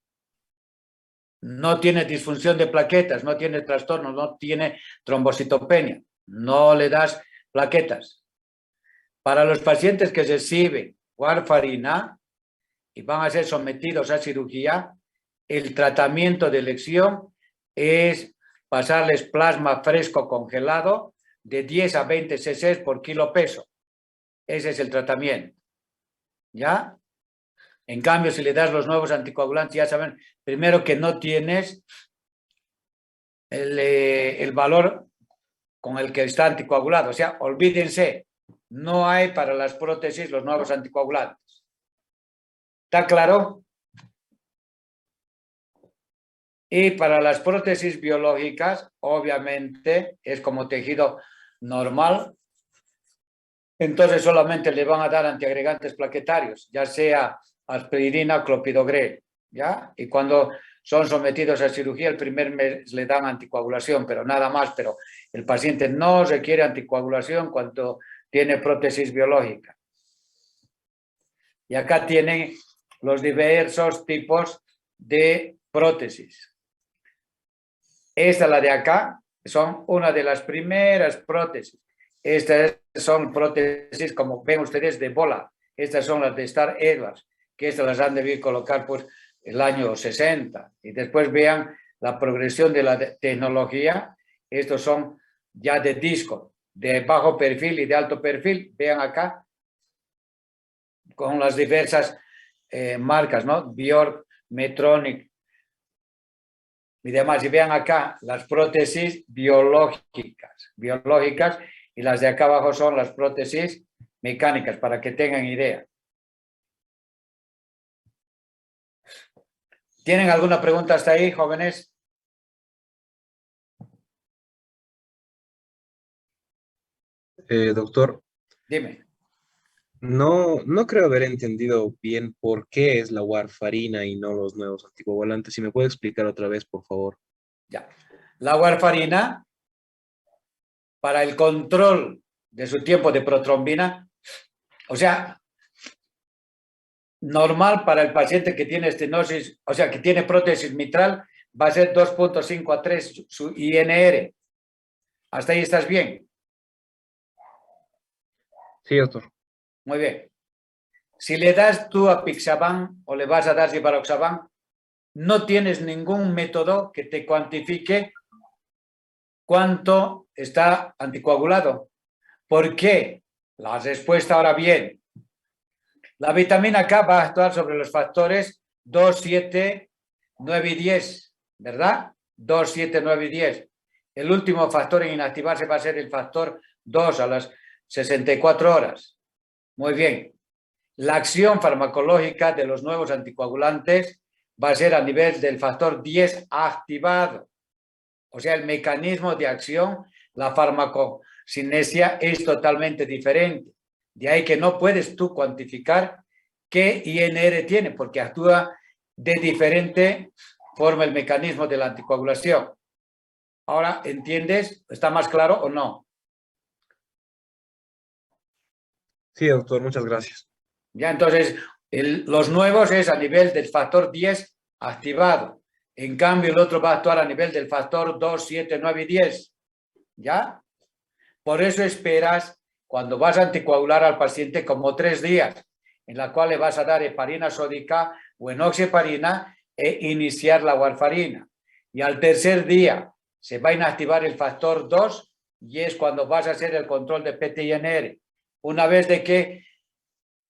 [SPEAKER 1] No tiene disfunción de plaquetas, no tiene trastorno, no tiene trombocitopenia. No le das plaquetas. Para los pacientes que reciben warfarina y van a ser sometidos a cirugía, el tratamiento de elección es pasarles plasma fresco congelado de 10 a 20 cc por kilo peso. Ese es el tratamiento. ¿Ya? En cambio, si le das los nuevos anticoagulantes, ya saben, primero que no tienes el valor con el que está anticoagulado. O sea, olvídense, no hay para las prótesis los nuevos anticoagulantes. ¿Está claro? Y para las prótesis biológicas, obviamente, es como tejido normal. Entonces solamente le van a dar antiagregantes plaquetarios, ya sea aspirina o clopidogrel, ¿ya? Y cuando son sometidos a cirugía, el primer mes le dan anticoagulación, pero nada más. Pero el paciente no requiere anticoagulación cuando tiene prótesis biológica. Y acá tienen los diversos tipos de prótesis. Esta, la de acá, son una de las primeras prótesis. Estas son prótesis, como ven ustedes, de bola. Estas son las de Star Edwards, que estas las han debido colocar pues el año 60. Y después vean la progresión de la tecnología. Estos son ya de disco, de bajo perfil y de alto perfil. Vean acá, con las diversas marcas, ¿no? Bjork, Medtronic y demás. Y vean acá las prótesis biológicas, y las de acá abajo son las prótesis mecánicas, para que tengan idea. ¿Tienen alguna pregunta hasta ahí, jóvenes?
[SPEAKER 4] Doctor,
[SPEAKER 1] Dime.
[SPEAKER 4] no creo haber entendido bien por qué es la warfarina y no los nuevos anticoagulantes. Si me puede explicar otra vez, por favor.
[SPEAKER 1] Ya. La warfarina, para el control de su tiempo de protrombina, o sea, normal para el paciente que tiene estenosis, o sea, que tiene prótesis mitral, va a ser 2.5 a 3 su INR. ¿Hasta ahí estás bien?
[SPEAKER 4] Sí, doctor.
[SPEAKER 1] Muy bien. Si le das tú apixaban o le vas a dar civaroxaban, no tienes ningún método que te cuantifique cuánto está anticoagulado. ¿Por qué? La respuesta ahora bien. La vitamina K va a actuar sobre los factores 2, 7, 9 y 10, ¿verdad? 2, 7, 9 y 10. El último factor en inactivarse va a ser el factor 2 a las 64 horas. Muy bien. La acción farmacológica de los nuevos anticoagulantes va a ser a nivel del factor 10 activado. O sea, el mecanismo de acción, la farmacocinesia es totalmente diferente. De ahí que no puedes tú cuantificar qué INR tiene, porque actúa de diferente forma el mecanismo de la anticoagulación. Ahora, ¿entiendes? ¿Está más claro o no?
[SPEAKER 4] Sí, doctor, muchas gracias.
[SPEAKER 1] Ya, entonces, los nuevos es a nivel del factor 10 activado. En cambio, el otro va a actuar a nivel del factor 2, 7, 9 y 10. ¿Ya? Por eso esperas, cuando vas a anticoagular al paciente, como 3 días, en la cual le vas a dar heparina sódica o enoxaparina e iniciar la warfarina. Y al tercer día se va a inactivar el factor 2 y es cuando vas a hacer el control de PT-INR. Una vez de que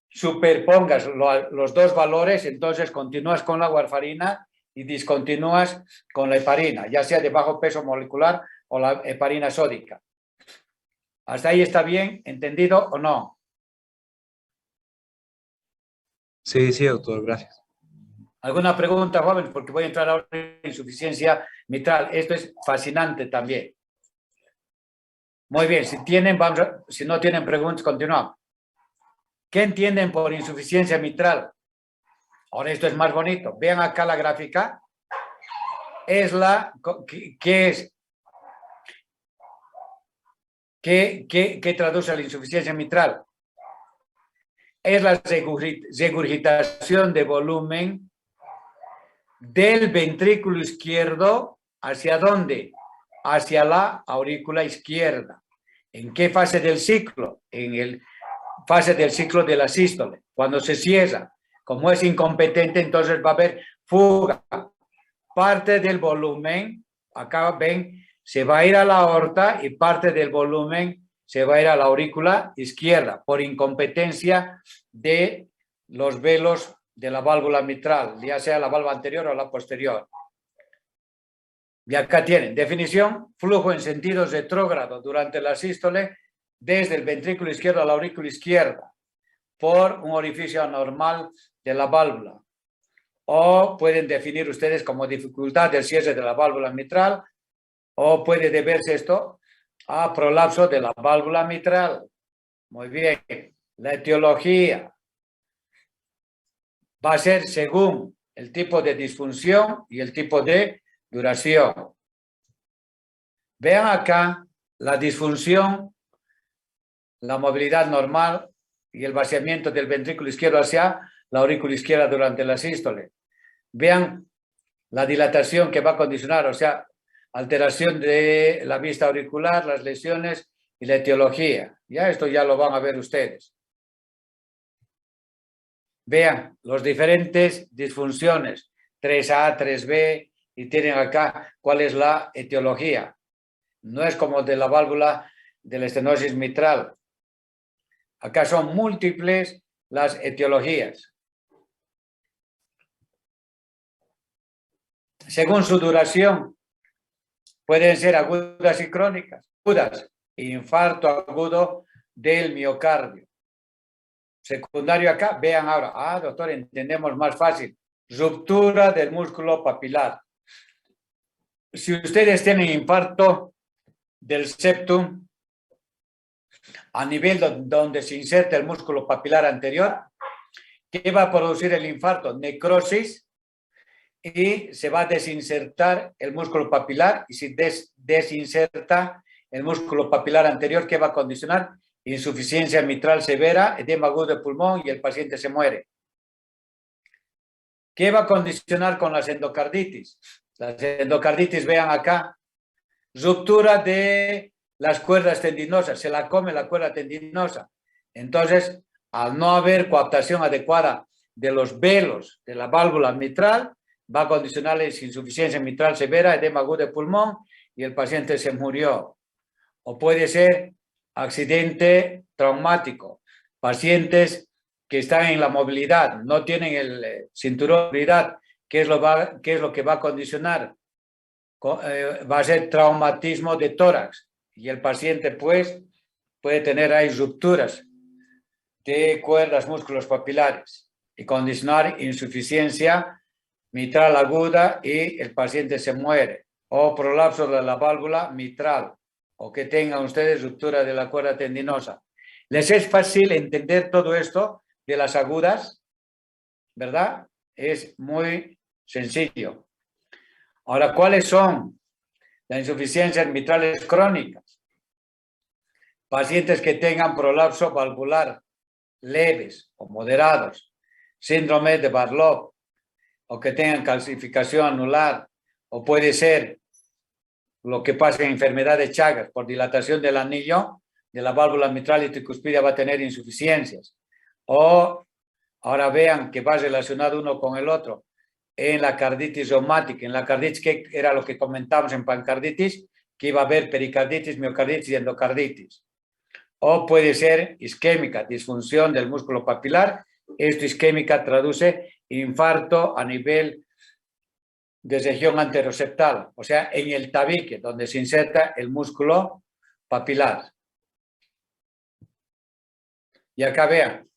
[SPEAKER 1] superpongas los dos valores, entonces continúas con la warfarina y discontinúas con la heparina, ya sea de bajo peso molecular o la heparina sódica. ¿Hasta ahí está bien? ¿Entendido o no?
[SPEAKER 4] Sí, doctor, gracias.
[SPEAKER 1] ¿Alguna pregunta, jóvenes? Porque voy a entrar ahora en insuficiencia mitral. Esto es fascinante también. Muy bien, si no tienen preguntas, continuamos. ¿Qué entienden por insuficiencia mitral? Ahora esto es más bonito. Vean acá la gráfica. ¿Qué traduce la insuficiencia mitral? Es la regurgitación de volumen del ventrículo izquierdo. ¿Hacia dónde? Hacia la aurícula izquierda. ¿En qué fase del ciclo? En el fase del ciclo de la sístole. Cuando se cierra, como es incompetente, entonces va a haber fuga. Parte del volumen, acá ven, se va a ir a la aorta y parte del volumen se va a ir a la aurícula izquierda por incompetencia de los velos de la válvula mitral, ya sea la válvula anterior o la posterior. Y acá tienen definición: flujo en sentido retrógrado durante la sístole desde el ventrículo izquierdo a la aurícula izquierda por un orificio anormal de la válvula. O pueden definir ustedes como dificultad del cierre de la válvula mitral, o puede deberse esto a prolapso de la válvula mitral. Muy bien. La etiología va a ser según el tipo de disfunción y el tipo de duración. Vean acá la disfunción, la movilidad normal y el vaciamiento del ventrículo izquierdo hacia la aurícula izquierda durante la sístole. Vean la dilatación que va a condicionar, o sea, alteración de la vista auricular, las lesiones y la etiología. Ya esto ya lo van a ver ustedes. Vean los diferentes disfunciones, 3A, 3B, y tienen acá cuál es la etiología. No es como de la válvula de la estenosis mitral. Acá son múltiples las etiologías. Según su duración, pueden ser agudas y crónicas. Agudas, infarto agudo del miocardio. Secundario acá, vean ahora. Doctor, entendemos más fácil. Ruptura del músculo papilar. Si ustedes tienen infarto del septum a nivel donde se inserta el músculo papilar anterior, ¿qué va a producir el infarto? Necrosis, y se va a desinsertar el músculo papilar, y si desinserta el músculo papilar anterior, ¿qué va a condicionar? Insuficiencia mitral severa, edema agudo de pulmón y el paciente se muere. ¿Qué va a condicionar con las endocarditis? Las endocarditis, vean acá, ruptura de las cuerdas tendinosas, se la come la cuerda tendinosa. Entonces, al no haber coaptación adecuada de los velos de la válvula mitral, va a condicionar la insuficiencia mitral severa, edema agudo de pulmón y el paciente se murió. O puede ser accidente traumático, pacientes que están en la movilidad, no tienen el cinturón de movilidad, ¿qué es lo que va a condicionar? Va a ser traumatismo de tórax y el paciente pues puede tener ahí rupturas de cuerdas, músculos papilares y condicionar insuficiencia mitral aguda y el paciente se muere, o prolapso de la válvula mitral, o que tengan ustedes ruptura de la cuerda tendinosa. ¿Les es fácil entender todo esto de las agudas? ¿Verdad? Es muy sencillo. Ahora, ¿cuáles son las insuficiencias mitrales crónicas? Pacientes que tengan prolapso valvular leves o moderados, síndrome de Barlow, o que tengan calcificación anular, o puede ser lo que pasa en enfermedad de Chagas, por dilatación del anillo de la válvula mitral y tricuspidia va a tener insuficiencias. O ahora vean que va relacionado uno con el otro. En la carditis reumática, en la carditis, que era lo que comentamos en pancarditis, que iba a haber pericarditis, miocarditis y endocarditis. O puede ser isquémica, disfunción del músculo papilar. Esto isquémica traduce infarto a nivel de región anteroseptal, o sea, en el tabique, donde se inserta el músculo papilar. Y acá vean,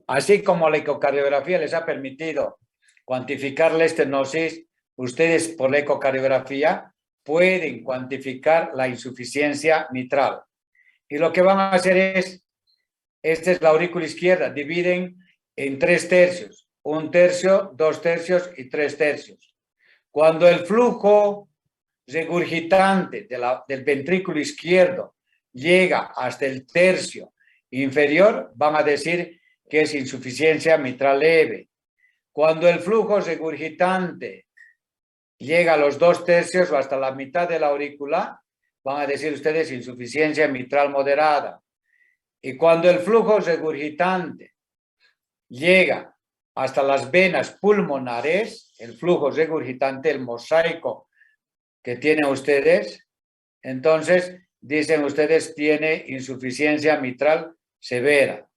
[SPEAKER 1] así como la ecocardiografía les ha permitido cuantificar la estenosis, ustedes por la ecocardiografía pueden cuantificar la insuficiencia mitral. Y lo que van a hacer es, esta es la aurícula izquierda, dividen en 3 tercios, 1 tercio, 2 tercios y 3 tercios. Cuando el flujo regurgitante del ventrículo izquierdo llega hasta el tercio inferior, van a decir que es insuficiencia mitral leve. Cuando el flujo regurgitante llega a los 2 tercios o hasta la mitad de la aurícula, van a decir ustedes insuficiencia mitral moderada. Y cuando el flujo regurgitante llega hasta las venas pulmonares, el flujo regurgitante, el mosaico que tienen ustedes, entonces dicen ustedes tiene insuficiencia mitral severa.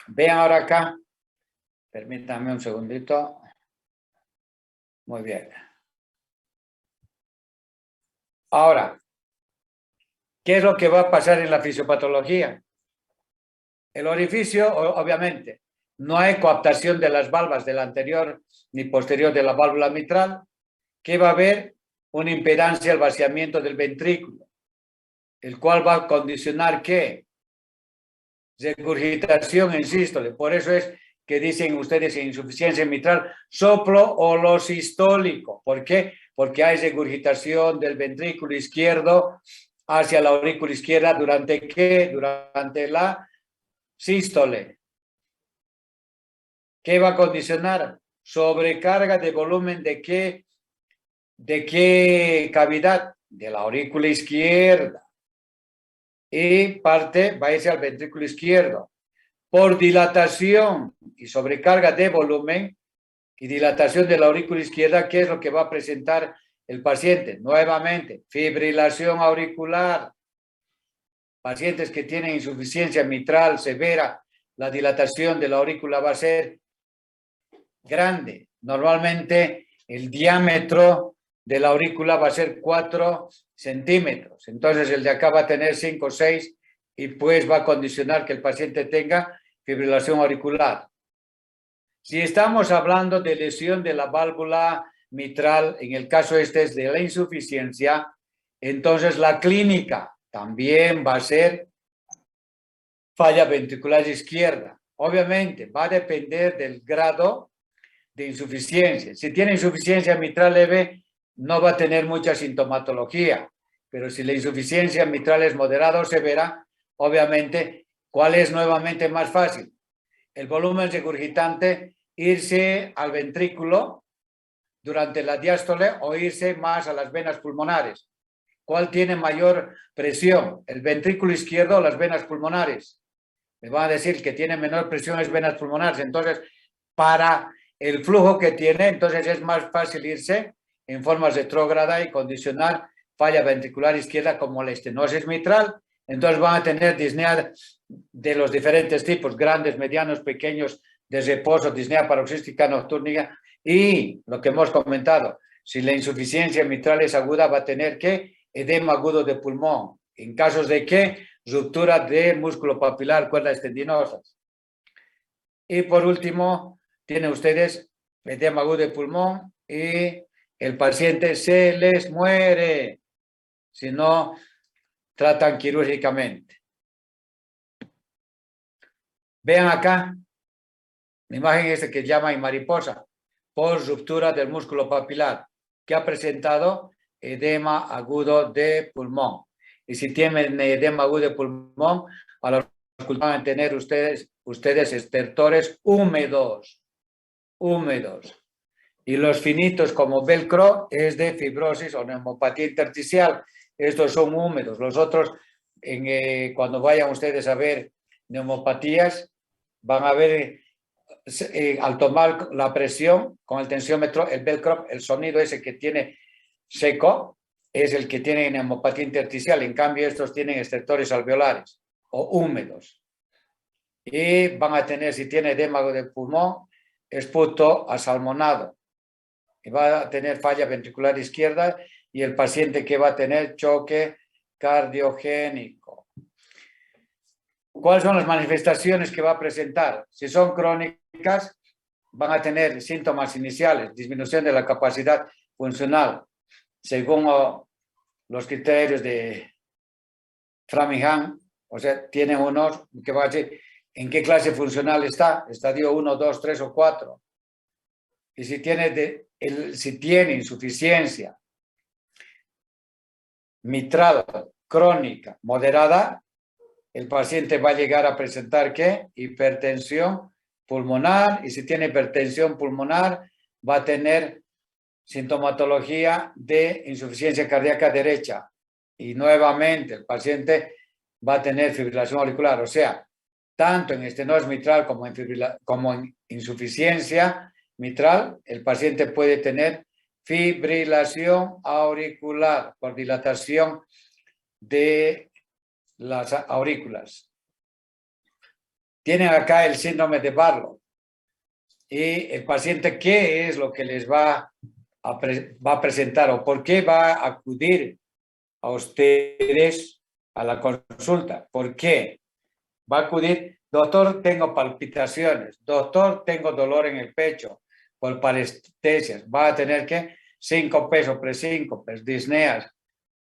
[SPEAKER 1] Vean ahora acá, permítanme un segundito. Muy bien. Ahora, ¿qué es lo que va a pasar en la fisiopatología? El orificio, obviamente, no hay coaptación de las valvas del anterior ni posterior de la válvula mitral. ¿Qué va a haber? Una impedancia al vaciamiento del ventrículo, el cual va a condicionar ¿qué? Regurgitación en sístole. Por eso es que dicen ustedes insuficiencia mitral soplo holosistólico. ¿Por qué? Porque hay regurgitación del ventrículo izquierdo hacia la aurícula izquierda durante ¿qué? Durante la sístole. ¿Qué va a condicionar? Sobrecarga de volumen ¿de qué? ¿De qué cavidad? De la aurícula izquierda. Y parte va a irse al ventrículo izquierdo. Por dilatación y sobrecarga de volumen y dilatación de la aurícula izquierda, ¿qué es lo que va a presentar el paciente? Nuevamente, fibrilación auricular. Pacientes que tienen insuficiencia mitral severa, la dilatación de la aurícula va a ser grande. Normalmente el diámetro de la aurícula va a ser 4 centímetros. Entonces el de acá va a tener 5 o 6 y pues va a condicionar que el paciente tenga fibrilación auricular. Si estamos hablando de lesión de la válvula mitral, en el caso este es de la insuficiencia, entonces la clínica también va a ser falla ventricular izquierda. Obviamente va a depender del grado de insuficiencia. Si tiene insuficiencia mitral leve, no va a tener mucha sintomatología, pero si la insuficiencia mitral es moderada o severa, obviamente, ¿cuál es nuevamente más fácil? El volumen regurgitante, irse al ventrículo durante la diástole o irse más a las venas pulmonares. ¿Cuál tiene mayor presión? ¿El ventrículo izquierdo o las venas pulmonares? Me van a decir que tiene menor presión las venas pulmonares. Entonces, para el flujo que tiene, entonces es más fácil irse en forma retrógrada y condicionar falla ventricular izquierda como la estenosis mitral. Entonces van a tener disnea de los diferentes tipos, grandes, medianos, pequeños, de reposo, disnea paroxística nocturna y lo que hemos comentado, si la insuficiencia mitral es aguda va a tener ¿qué? Edema agudo de pulmón. En casos de ¿qué? Ruptura de músculo papilar, cuerdas tendinosas. Y por último, tienen ustedes edema agudo de pulmón y el paciente se les muere si no tratan quirúrgicamente. Vean acá, la imagen esta que llama en mariposa, por ruptura del músculo papilar, que ha presentado edema agudo de pulmón. Y si tienen edema agudo de pulmón, a los que van a tener ustedes estertores húmedos. Y los finitos como velcro es de fibrosis o neumopatía intersticial. Estos son húmedos. Los otros, cuando vayan ustedes a ver neumopatías, van a ver al tomar la presión con el tensiómetro, el velcro, el sonido ese que tiene seco, es el que tiene neumopatía intersticial. En cambio, estos tienen estertores alveolares o húmedos. Y van a tener, si tiene edema de pulmón, esputo asalmonado. Y va a tener falla ventricular izquierda y el paciente que va a tener choque cardiogénico. ¿Cuáles son las manifestaciones que va a presentar? Si son crónicas, van a tener síntomas iniciales, disminución de la capacidad funcional, según los criterios de Framingham, o sea, tienen unos que va a decir en qué clase funcional está, estadio 1, 2, 3 o 4. Y si tiene, si tiene insuficiencia mitral crónica moderada, el paciente va a llegar a presentar ¿qué? Hipertensión pulmonar, y si tiene hipertensión pulmonar va a tener sintomatología de insuficiencia cardíaca derecha, y nuevamente el paciente va a tener fibrilación auricular, o sea, tanto en estenosis mitral como en insuficiencia mitral, el paciente puede tener fibrilación auricular por dilatación de las aurículas. Tienen acá el síndrome de Barlow. Y el paciente, ¿qué es lo que les va a presentar o por qué va a acudir a ustedes a la consulta? ¿Por qué? Va a acudir, doctor, tengo palpitaciones, doctor, tengo dolor en el pecho por parestesias, va a tener que síncopes o presíncopes, disneas,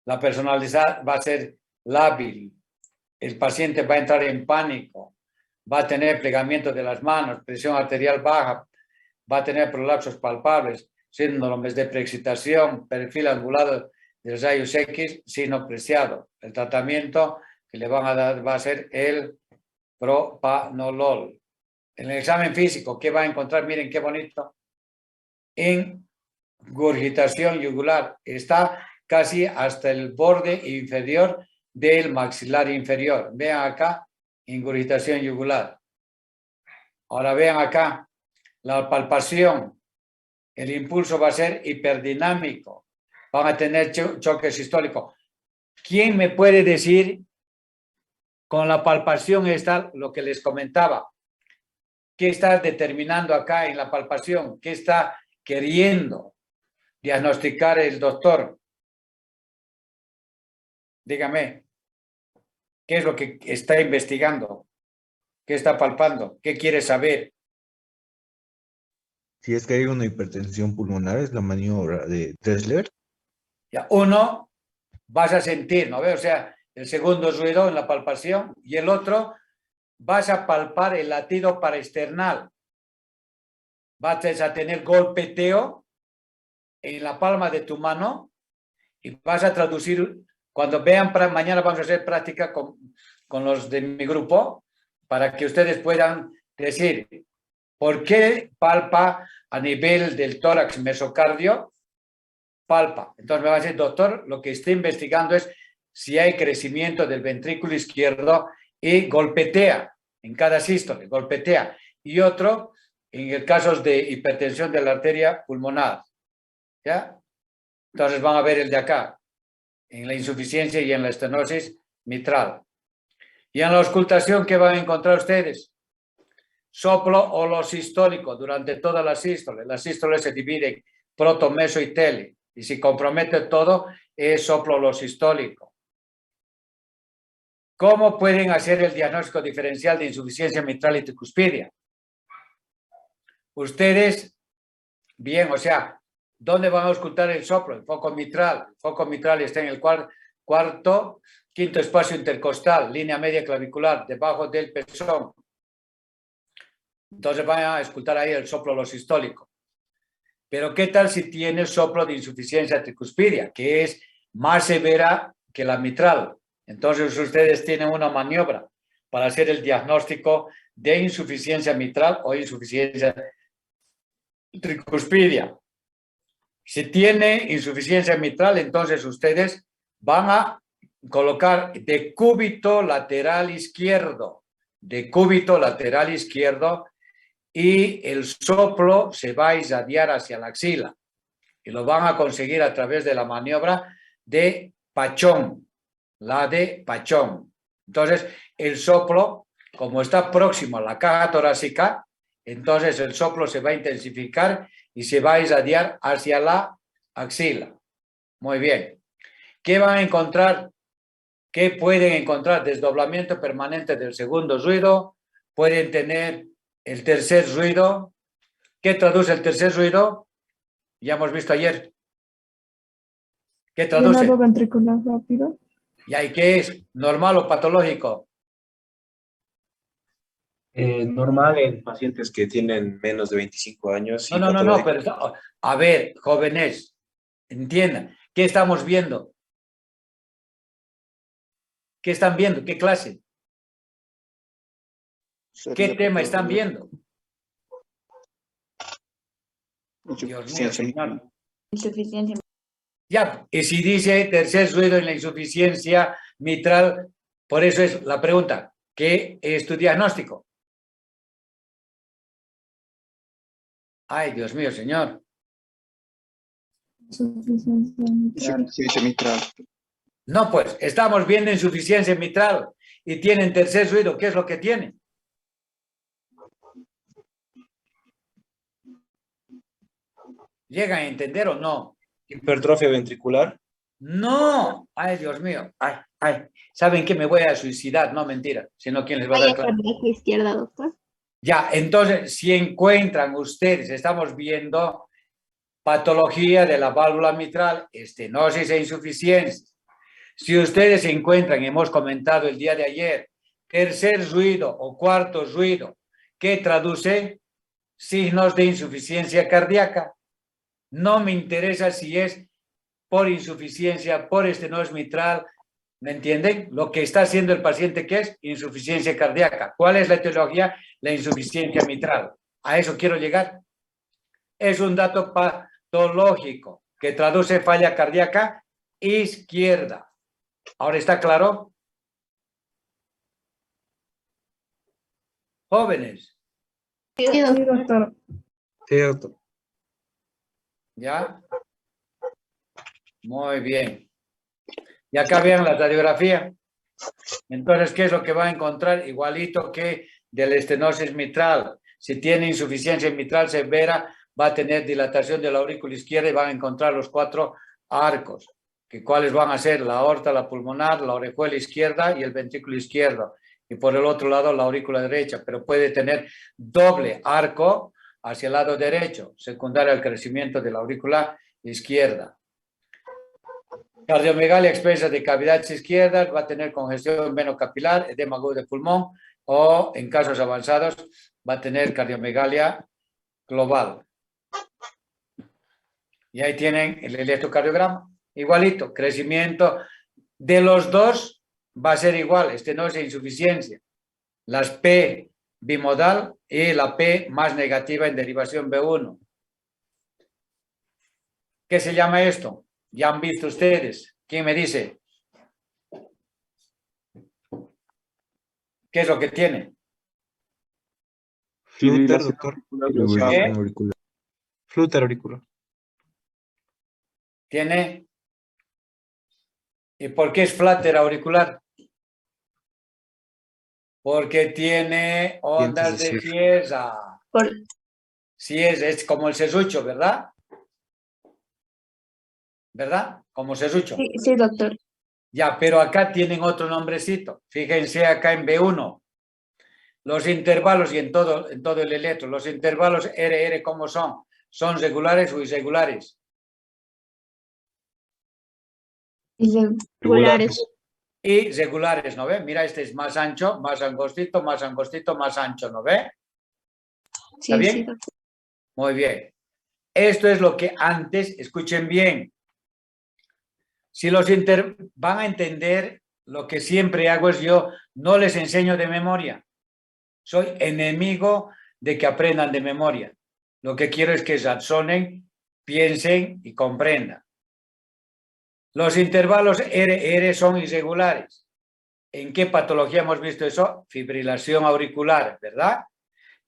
[SPEAKER 1] la personalidad va a ser lábil, el paciente va a entrar en pánico, va a tener plegamiento de las manos, presión arterial baja, va a tener prolapsos palpables, síndromes de preexcitación, perfil angulado del rayos X sinopresiado. El tratamiento que le van a dar va a ser el propanolol. En el examen físico, ¿qué va a encontrar? Miren qué bonito. Ingurgitación yugular. Está casi hasta el borde inferior del maxilar inferior. Vean acá, ingurgitación yugular. Ahora vean acá, la palpación. El impulso va a ser hiperdinámico. Van a tener choque sistólico. ¿Quién me puede decir con la palpación está lo que les comentaba? ¿Qué está determinando acá en la palpación? ¿Qué está queriendo diagnosticar el doctor? Dígame, ¿qué es lo que está investigando? ¿Qué está palpando? ¿Qué quiere saber?
[SPEAKER 9] Si es que hay una hipertensión pulmonar, es la maniobra de Dressler.
[SPEAKER 1] Ya, uno vas a sentir, ¿no ves? O sea, el segundo ruido en la palpación y el otro vas a palpar el latido paraesternal. Vas a tener golpeteo en la palma de tu mano y vas a traducir, cuando vean, mañana vamos a hacer práctica con los de mi grupo para que ustedes puedan decir por qué palpa a nivel del tórax mesocardio, palpa. Entonces me va a decir, doctor, lo que estoy investigando es si hay crecimiento del ventrículo izquierdo y golpetea en cada sístole, golpetea. Y otro, en el caso de hipertensión de la arteria pulmonar. ¿Ya? Entonces van a ver el de acá, en la insuficiencia y en la estenosis mitral. Y en la auscultación, ¿qué van a encontrar ustedes? Soplo holosistólico durante toda la sístole. Las sístoles se dividen proto, meso y tele. Y si compromete todo, es soplo holosistólico. ¿Cómo pueden hacer el diagnóstico diferencial de insuficiencia mitral y tricuspidia? Ustedes, bien, o sea, ¿dónde van a auscultar el soplo? El foco mitral. El foco mitral está en el quinto espacio intercostal, línea media clavicular, debajo del pezón. Entonces van a auscultar ahí el soplo holosistólico. Pero ¿qué tal si tiene soplo de insuficiencia tricuspidia, que es más severa que la mitral? Entonces ustedes tienen una maniobra para hacer el diagnóstico de insuficiencia mitral o insuficiencia tricuspidia. Si tiene insuficiencia mitral, entonces ustedes van a colocar decúbito lateral izquierdo, y el soplo se va a irradiar hacia la axila y lo van a conseguir a través de la maniobra de Pachón, la de Pachón. Entonces, el soplo, como está próximo a la caja torácica, entonces el soplo se va a intensificar y se va a irradiar hacia la axila. Muy bien. ¿Qué van a encontrar? ¿Qué pueden encontrar? Desdoblamiento permanente del segundo ruido. Pueden tener el tercer ruido, ¿Qué traduce el tercer ruido? Ya hemos visto ayer. ¿Qué traduce?
[SPEAKER 10] Llenado ventricular rápido.
[SPEAKER 1] ¿Y ahí qué es? ¿Normal o patológico?
[SPEAKER 4] Normal en pacientes que tienen menos de 25 años. y
[SPEAKER 1] No,
[SPEAKER 4] patológico.
[SPEAKER 1] pero a ver, jóvenes, entiendan, ¿qué estamos viendo? ¿Qué están viendo? ¿Qué clase? ¿Qué tema están viendo? Dios mío, señor.
[SPEAKER 3] Insuficiencia.
[SPEAKER 1] Ya, y si dice tercer ruido en la insuficiencia mitral, por eso es la pregunta, ¿qué es tu diagnóstico? Ay, Dios mío, señor.
[SPEAKER 10] Insuficiencia mitral.
[SPEAKER 5] Insuficiencia mitral.
[SPEAKER 1] No, pues, estamos viendo insuficiencia mitral y tienen tercer ruido, ¿qué es lo que tienen? ¿Llegan a entender o no?
[SPEAKER 4] Hipertrofia ventricular.
[SPEAKER 1] No, ay, Dios mío, ay, ¿saben qué? Me voy a suicidar, no mentira, sino ¿quién les va a dar
[SPEAKER 3] Falla
[SPEAKER 1] clase?
[SPEAKER 3] cardíaca izquierda, doctor.
[SPEAKER 1] Ya, entonces, si encuentran ustedes, estamos viendo patología de la válvula mitral, estenosis e insuficiencia. Si ustedes encuentran, hemos comentado el día de ayer, tercer ruido o cuarto ruido, que traduce signos de insuficiencia cardíaca. No me interesa si es por insuficiencia, por estenosis mitral, ¿me entienden? Lo que está haciendo el paciente, ¿qué es? Insuficiencia cardíaca. ¿Cuál es la etiología? La insuficiencia mitral. A eso quiero llegar. Es un dato patológico que traduce falla cardíaca izquierda. ¿Ahora está claro? Jóvenes,
[SPEAKER 3] Sí,
[SPEAKER 10] Sí,
[SPEAKER 3] doctor.
[SPEAKER 10] doctor.
[SPEAKER 4] Cierto.
[SPEAKER 1] ¿ya? Muy bien. Y acá vean la radiografía. Entonces, ¿qué es lo que va a encontrar? Igualito que del estenosis mitral. Si tiene insuficiencia mitral severa, va a tener dilatación de la aurícula izquierda y van a encontrar los 4 arcos. ¿Cuáles van a ser? La aorta, la pulmonar, la orejuela izquierda y el ventrículo izquierdo. Y por el otro lado, la aurícula derecha. Pero puede tener doble arco hacia el lado derecho, secundario al crecimiento de la aurícula izquierda. Cardiomegalia expresa de cavidades izquierdas, va a tener congestión venocapilar, edema agudo de pulmón o, en casos avanzados, va a tener cardiomegalia global. Y ahí tienen el electrocardiograma, igualito, crecimiento de los dos va a ser igual, estenosis e insuficiencia. Las P bimodal y la P más negativa en derivación B1. ¿Qué se llama esto? Ya han visto ustedes. ¿Quién me dice? ¿Qué es lo que tiene?
[SPEAKER 4] Flutter, doctor.
[SPEAKER 9] Fibrilación auricular.
[SPEAKER 4] Flutter auricular.
[SPEAKER 1] Tiene. ¿Y por qué es flutter auricular? Porque tiene ondas de Chiesa. Es como el serrucho, ¿verdad? ¿Verdad? Como serrucho.
[SPEAKER 3] Sí, sí, doctor.
[SPEAKER 1] Ya, pero acá tienen otro nombrecito. Fíjense acá en B1. Los intervalos y en todo el electro, los intervalos RR, ¿cómo son? ¿Son regulares o irregulares?
[SPEAKER 3] Irregulares.
[SPEAKER 1] Irregulares, ¿no ve? Mira, este es más ancho, más angostito, más angostito, más ancho, ¿no ve?
[SPEAKER 3] Sí,
[SPEAKER 1] ¿Está bien?
[SPEAKER 3] sí, doctor.
[SPEAKER 1] Muy bien. Esto es lo que antes, escuchen bien. Si los van a entender, lo que siempre hago es yo no les enseño de memoria. Soy enemigo de que aprendan de memoria. Lo que quiero es que razonen, piensen y comprendan. Los intervalos RR son irregulares. ¿En qué patología hemos visto eso? Fibrilación auricular, ¿verdad?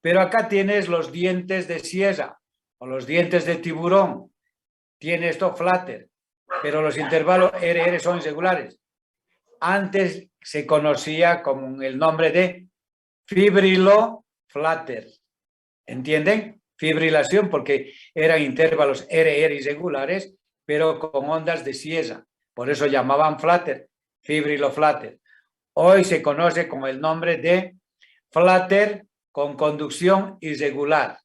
[SPEAKER 1] Pero acá tienes los dientes de Chiesa o los dientes de tiburón. Tiene esto flutter, pero los intervalos RR son irregulares. Antes se conocía con el nombre de fibrilo-flutter. ¿Entienden? Fibrilación porque eran intervalos RR irregulares, pero con ondas de Chiesa. Por eso llamaban flutter, fibrilo-flutter. Hoy se conoce con el nombre de flutter con conducción irregular.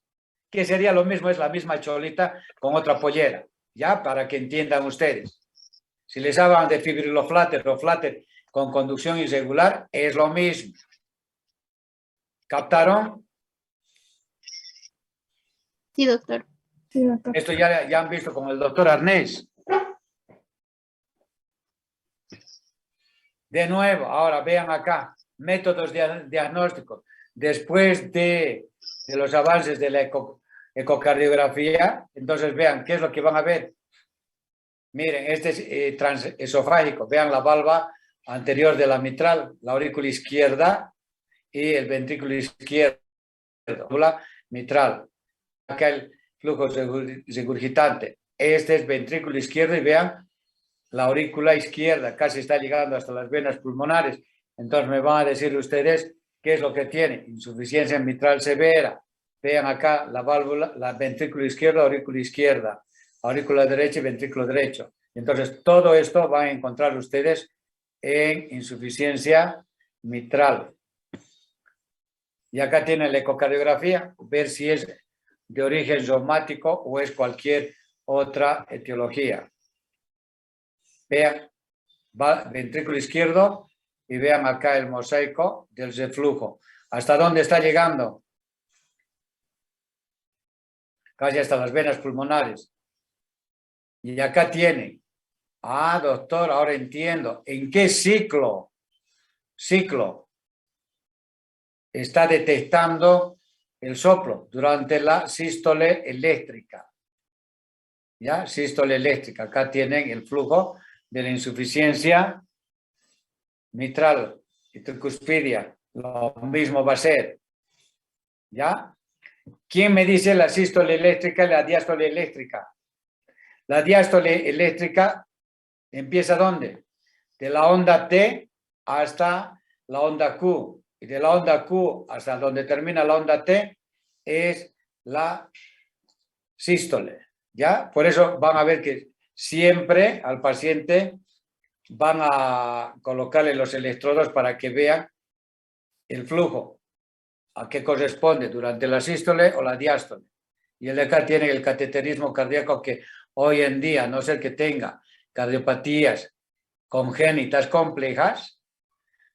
[SPEAKER 1] que sería lo mismo, es la misma cholita con otra pollera, ya, para que entiendan ustedes. Si les hablan de fibrilofláter o fláter con conducción irregular, es lo mismo. ¿Captaron?
[SPEAKER 3] Sí, doctor.
[SPEAKER 10] Sí, doctor.
[SPEAKER 1] Esto ya han visto con el doctor Arnés. De nuevo, ahora vean acá, métodos diagnósticos. Después de los avances de la ecocardiografía, entonces vean qué es lo que van a ver. Miren, este es transesofágico. Vean la valva anterior de la mitral, la aurícula izquierda y el ventrículo izquierdo, la mitral. Acá el flujo regurgitante. Este es ventrículo izquierdo y vean la aurícula izquierda, casi está llegando hasta las venas pulmonares. Entonces me van a decir ustedes qué es lo que tiene. Insuficiencia mitral severa. Vean acá la válvula, la ventrículo izquierdo, aurícula izquierda, aurícula derecha y ventrículo derecho. Entonces todo esto van a encontrar ustedes en insuficiencia mitral. Y acá tienen la ecocardiografía, ver si es de origen reumático o es cualquier otra etiología. Vean, ventrículo izquierdo y vean acá el mosaico del reflujo. ¿Hasta dónde está llegando? Casi hasta las venas pulmonares. Y acá tienen. Ah, doctor, ahora entiendo. ¿En qué ciclo está detectando el soplo? Durante la sístole eléctrica. ¿Ya? Sístole eléctrica. Acá tienen el flujo de la insuficiencia mitral y tricuspidia. Lo mismo va a ser. ¿Ya? ¿Quién me dice la sístole eléctrica y la diástole eléctrica? La diástole eléctrica empieza ¿dónde? De la onda T hasta la onda Q. Y de la onda Q hasta donde termina la onda T es la sístole. ¿Ya? Por eso van a ver que siempre al paciente van a colocarle los electrodos para que vean el flujo, a qué corresponde durante la sístole o la diástole. Y el de acá tiene el cateterismo cardíaco que hoy en día, a no ser que tenga cardiopatías congénitas complejas,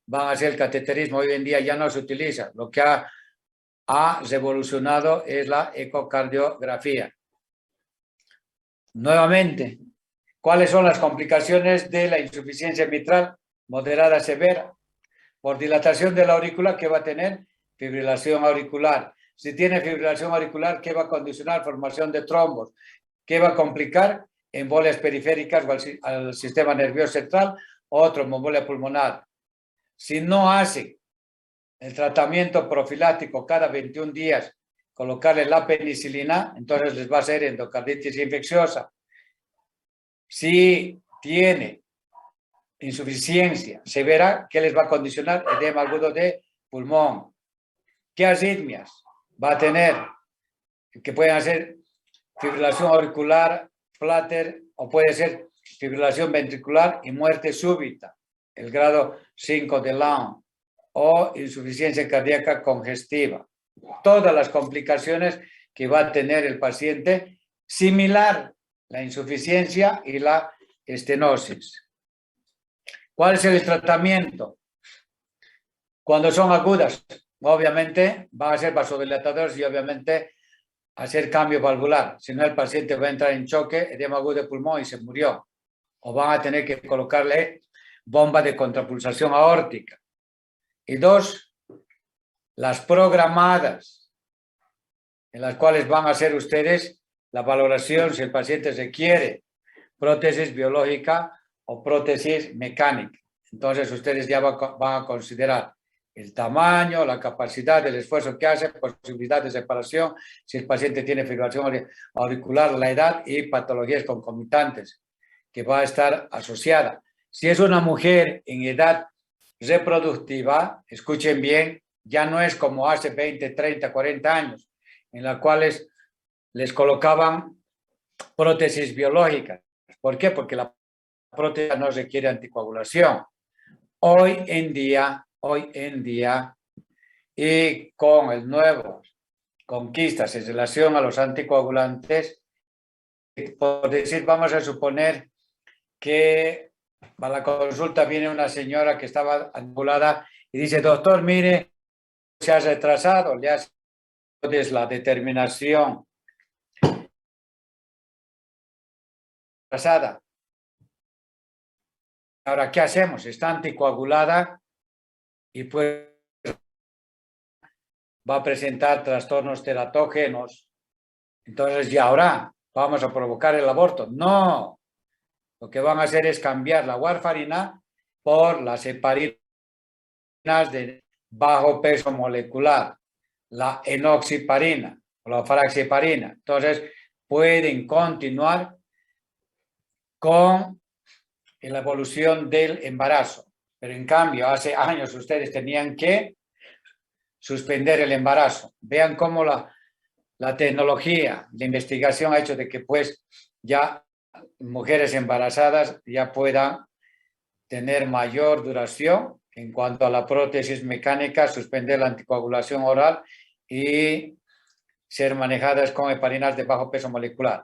[SPEAKER 1] van a ser el cateterismo. Hoy en día ya no se utiliza. Lo que ha revolucionado es la ecocardiografía. Nuevamente, ¿cuáles son las complicaciones de la insuficiencia mitral moderada severa? Por dilatación de la aurícula, ¿qué va a tener? Fibrilación auricular. Si tiene fibrilación auricular, ¿qué va a condicionar? Formación de trombos. ¿Qué va a complicar? Embolias periféricas al sistema nervioso central o tromboembolia pulmonar. Si no hace el tratamiento profiláctico cada 21 días, colocarle la penicilina, entonces les va a hacer endocarditis infecciosa. Si tiene insuficiencia severa, ¿qué les va a condicionar? Edema agudo de pulmón. ¿Qué arritmias va a tener? Que pueden ser fibrilación auricular, flutter, o puede ser fibrilación ventricular y muerte súbita, el grado 5 de Laing, o insuficiencia cardíaca congestiva. Todas las complicaciones que va a tener el paciente, similar la insuficiencia y la estenosis. ¿Cuál es el tratamiento? Cuando son agudas, obviamente van a ser vasodilatadores y obviamente hacer cambio valvular. Si no, el paciente va a entrar en choque, edema agudo de pulmón y se murió. O van a tener que colocarle bomba de contrapulsación aórtica. Y dos, las programadas, en las cuales van a hacer ustedes la valoración si el paciente requiere prótesis biológica o prótesis mecánica. Entonces ustedes ya van a considerar el tamaño, la capacidad, el esfuerzo que hace, posibilidad de separación, si el paciente tiene fibrilación auricular, la edad y patologías concomitantes que va a estar asociada. Si es una mujer en edad reproductiva, escuchen bien, ya no es como hace 20, 30, 40 años, en las cuales les colocaban prótesis biológicas. ¿Por qué? Porque la prótesis no requiere anticoagulación. Hoy en día, y con el nuevo conquistas en relación a los anticoagulantes, por decir, vamos a suponer que a la consulta viene una señora que estaba ambulada y dice, doctor, mire, se ha retrasado, le hace la determinación pasada. Ahora, ¿qué hacemos? Está anticoagulada y pues va a presentar trastornos teratógenos. Entonces, ¿y ahora vamos a provocar el aborto? No. Lo que van a hacer es cambiar la warfarina por las heparinas de bajo peso molecular, la enoxiparina o la fraxiparina. Entonces, pueden continuar con la evolución del embarazo. Pero en cambio, hace años ustedes tenían que suspender el embarazo. Vean cómo la tecnología, la investigación ha hecho de que pues ya mujeres embarazadas ya puedan tener mayor duración en cuanto a la prótesis mecánica, suspender la anticoagulación oral y ser manejadas con heparinas de bajo peso molecular.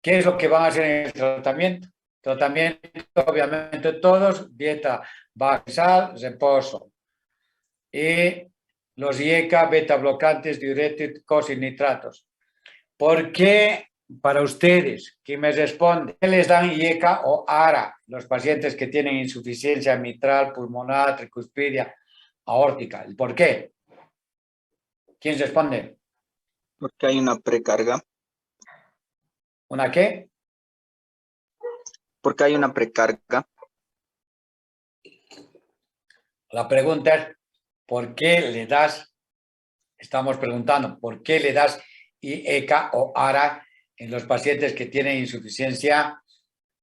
[SPEAKER 1] ¿Qué es lo que van a hacer en el tratamiento? Tratamiento, obviamente todos, dieta baja en sal, reposo. Y los IECA, beta blocantes, diuréticos y nitratos. ¿Por qué para ustedes que me responden, qué les dan IECA o ARA? Los pacientes que tienen insuficiencia mitral, pulmonar, tricuspidia, aórtica. ¿Por qué? ¿Quién responde?
[SPEAKER 11] Porque hay una precarga.
[SPEAKER 1] ¿Una qué?
[SPEAKER 11] Porque hay una precarga.
[SPEAKER 1] La pregunta es, ¿por qué le das, estamos preguntando, ¿por qué le das IECA o ARA en los pacientes que tienen insuficiencia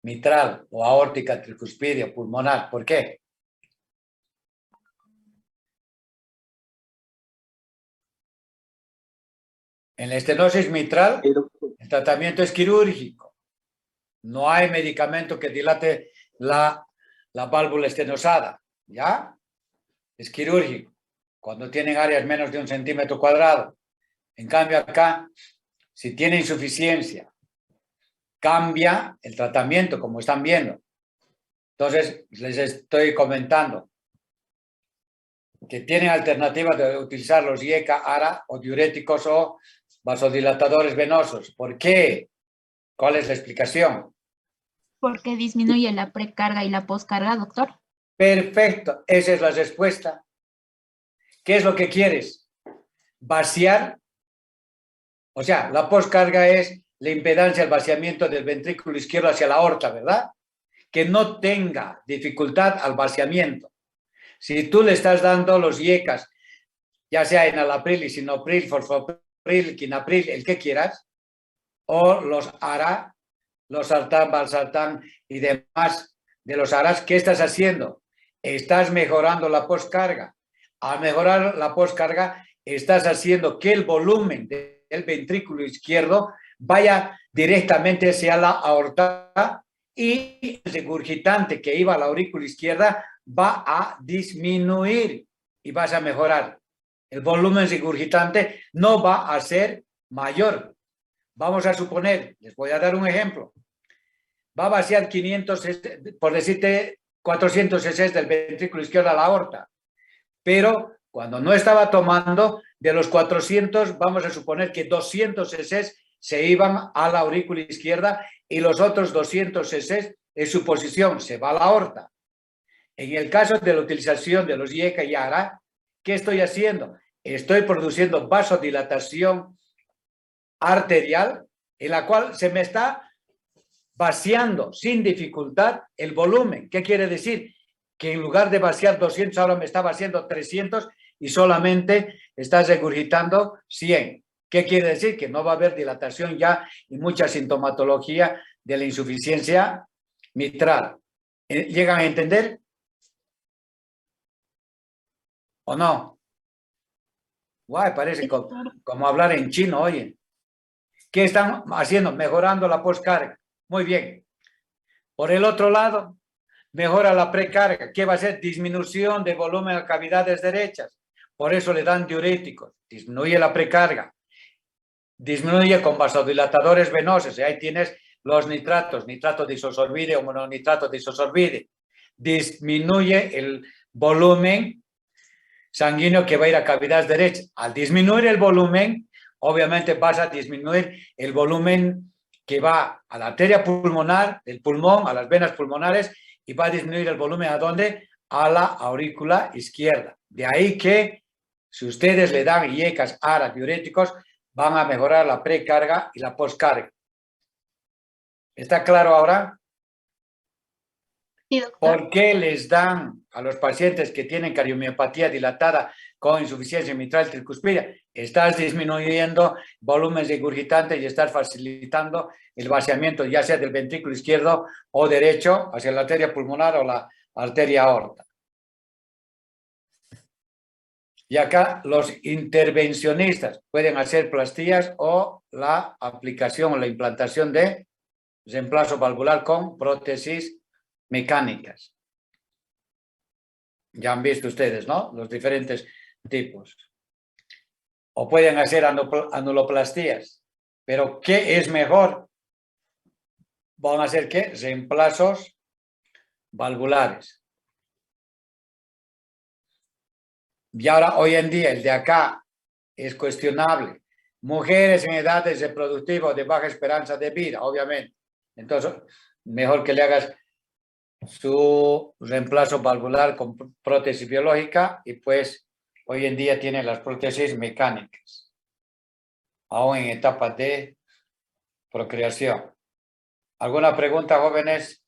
[SPEAKER 1] mitral o aórtica, tricuspidia, pulmonar? ¿Por qué? En la estenosis mitral, el tratamiento es quirúrgico. No hay medicamento que dilate la válvula estenosada, ¿ya? Es quirúrgico, cuando tienen áreas menos de 1 centímetro cuadrado. En cambio acá, si tiene insuficiencia, cambia el tratamiento, como están viendo. Entonces, les estoy comentando que tienen alternativas de utilizar los IECA, ARA o diuréticos o vasodilatadores venosos. ¿Por qué? ¿Cuál es la explicación?
[SPEAKER 12] Porque disminuye la precarga y la poscarga, doctor.
[SPEAKER 1] Perfecto, esa es la respuesta. ¿Qué es lo que quieres? Vaciar. O sea, la poscarga es la impedancia, el vaciamiento del ventrículo izquierdo hacia la aorta, ¿verdad? Que no tenga dificultad al vaciamiento. Si tú le estás dando los IECAs, ya sea enalapril, lisinopril, fosfopril, quinapril, el que quieras, o los ARA, los sartán, valsartán y demás de los ARAs, ¿qué estás haciendo? Estás mejorando la poscarga. Al mejorar la poscarga, estás haciendo que el volumen del ventrículo izquierdo vaya directamente hacia la aorta y el regurgitante que iba a la aurícula izquierda va a disminuir y vas a mejorar. El volumen regurgitante no va a ser mayor. Vamos a suponer, les voy a dar un ejemplo. Va a vaciar 500, por decirte, 400 cc del ventrículo izquierdo a la aorta. Pero cuando no estaba tomando, de los 400, vamos a suponer que 200 cc se iban a la aurícula izquierda y los otros 200 cc en su posición se va a la aorta. En el caso de la utilización de los IECA y ARA, ¿qué estoy haciendo? Estoy produciendo vasodilatación arterial en la cual se me está vaciando sin dificultad el volumen. ¿Qué quiere decir? Que en lugar de vaciar 200, ahora me está vaciando 300 y solamente está regurgitando 100. ¿Qué quiere decir? Que no va a haber dilatación ya y mucha sintomatología de la insuficiencia mitral. ¿Llegan a entender? ¿O no? Guay, parece como hablar en chino, oye. ¿Qué están haciendo? Mejorando la poscarga. Muy bien. Por el otro lado, mejora la precarga. ¿Qué va a ser? Disminución de volumen a cavidades derechas. Por eso le dan diuréticos, disminuye la precarga, disminuye con vasodilatadores venosos, y ahí tienes los nitratos, nitrato de isosorbide o mononitrato de isosorbide. Disminuye el volumen sanguíneo que va a ir a cavidades derechas. Al disminuir el volumen, obviamente vas a disminuir el volumen que va a la arteria pulmonar, del pulmón, a las venas pulmonares, y va a disminuir el volumen ¿a dónde? A la aurícula izquierda. De ahí que si ustedes le dan IECAS, ARAS, diuréticos, van a mejorar la precarga y la postcarga. ¿Está claro ahora?
[SPEAKER 3] Sí, doctor.
[SPEAKER 1] ¿Por qué les dan a los pacientes que tienen cardiomiopatía dilatada con insuficiencia mitral tricuspidea? Estás disminuyendo volúmenes regurgitantes y estás facilitando el vaciamiento ya sea del ventrículo izquierdo o derecho hacia la arteria pulmonar o la arteria aorta. Y acá los intervencionistas pueden hacer plastías o la aplicación o la implantación de reemplazo valvular con prótesis mecánicas. Ya han visto ustedes, ¿no? Los diferentes tipos. O pueden hacer anuloplastías. Pero ¿qué es mejor? Van a hacer ¿qué? Reemplazos valvulares. Y ahora, hoy en día, el de acá es cuestionable. Mujeres en edades reproductivas de baja esperanza de vida, obviamente. Entonces, mejor que le hagas su reemplazo valvular con prótesis biológica y pues hoy en día tienen las prótesis mecánicas, aún en etapas de procreación. ¿Alguna pregunta, jóvenes?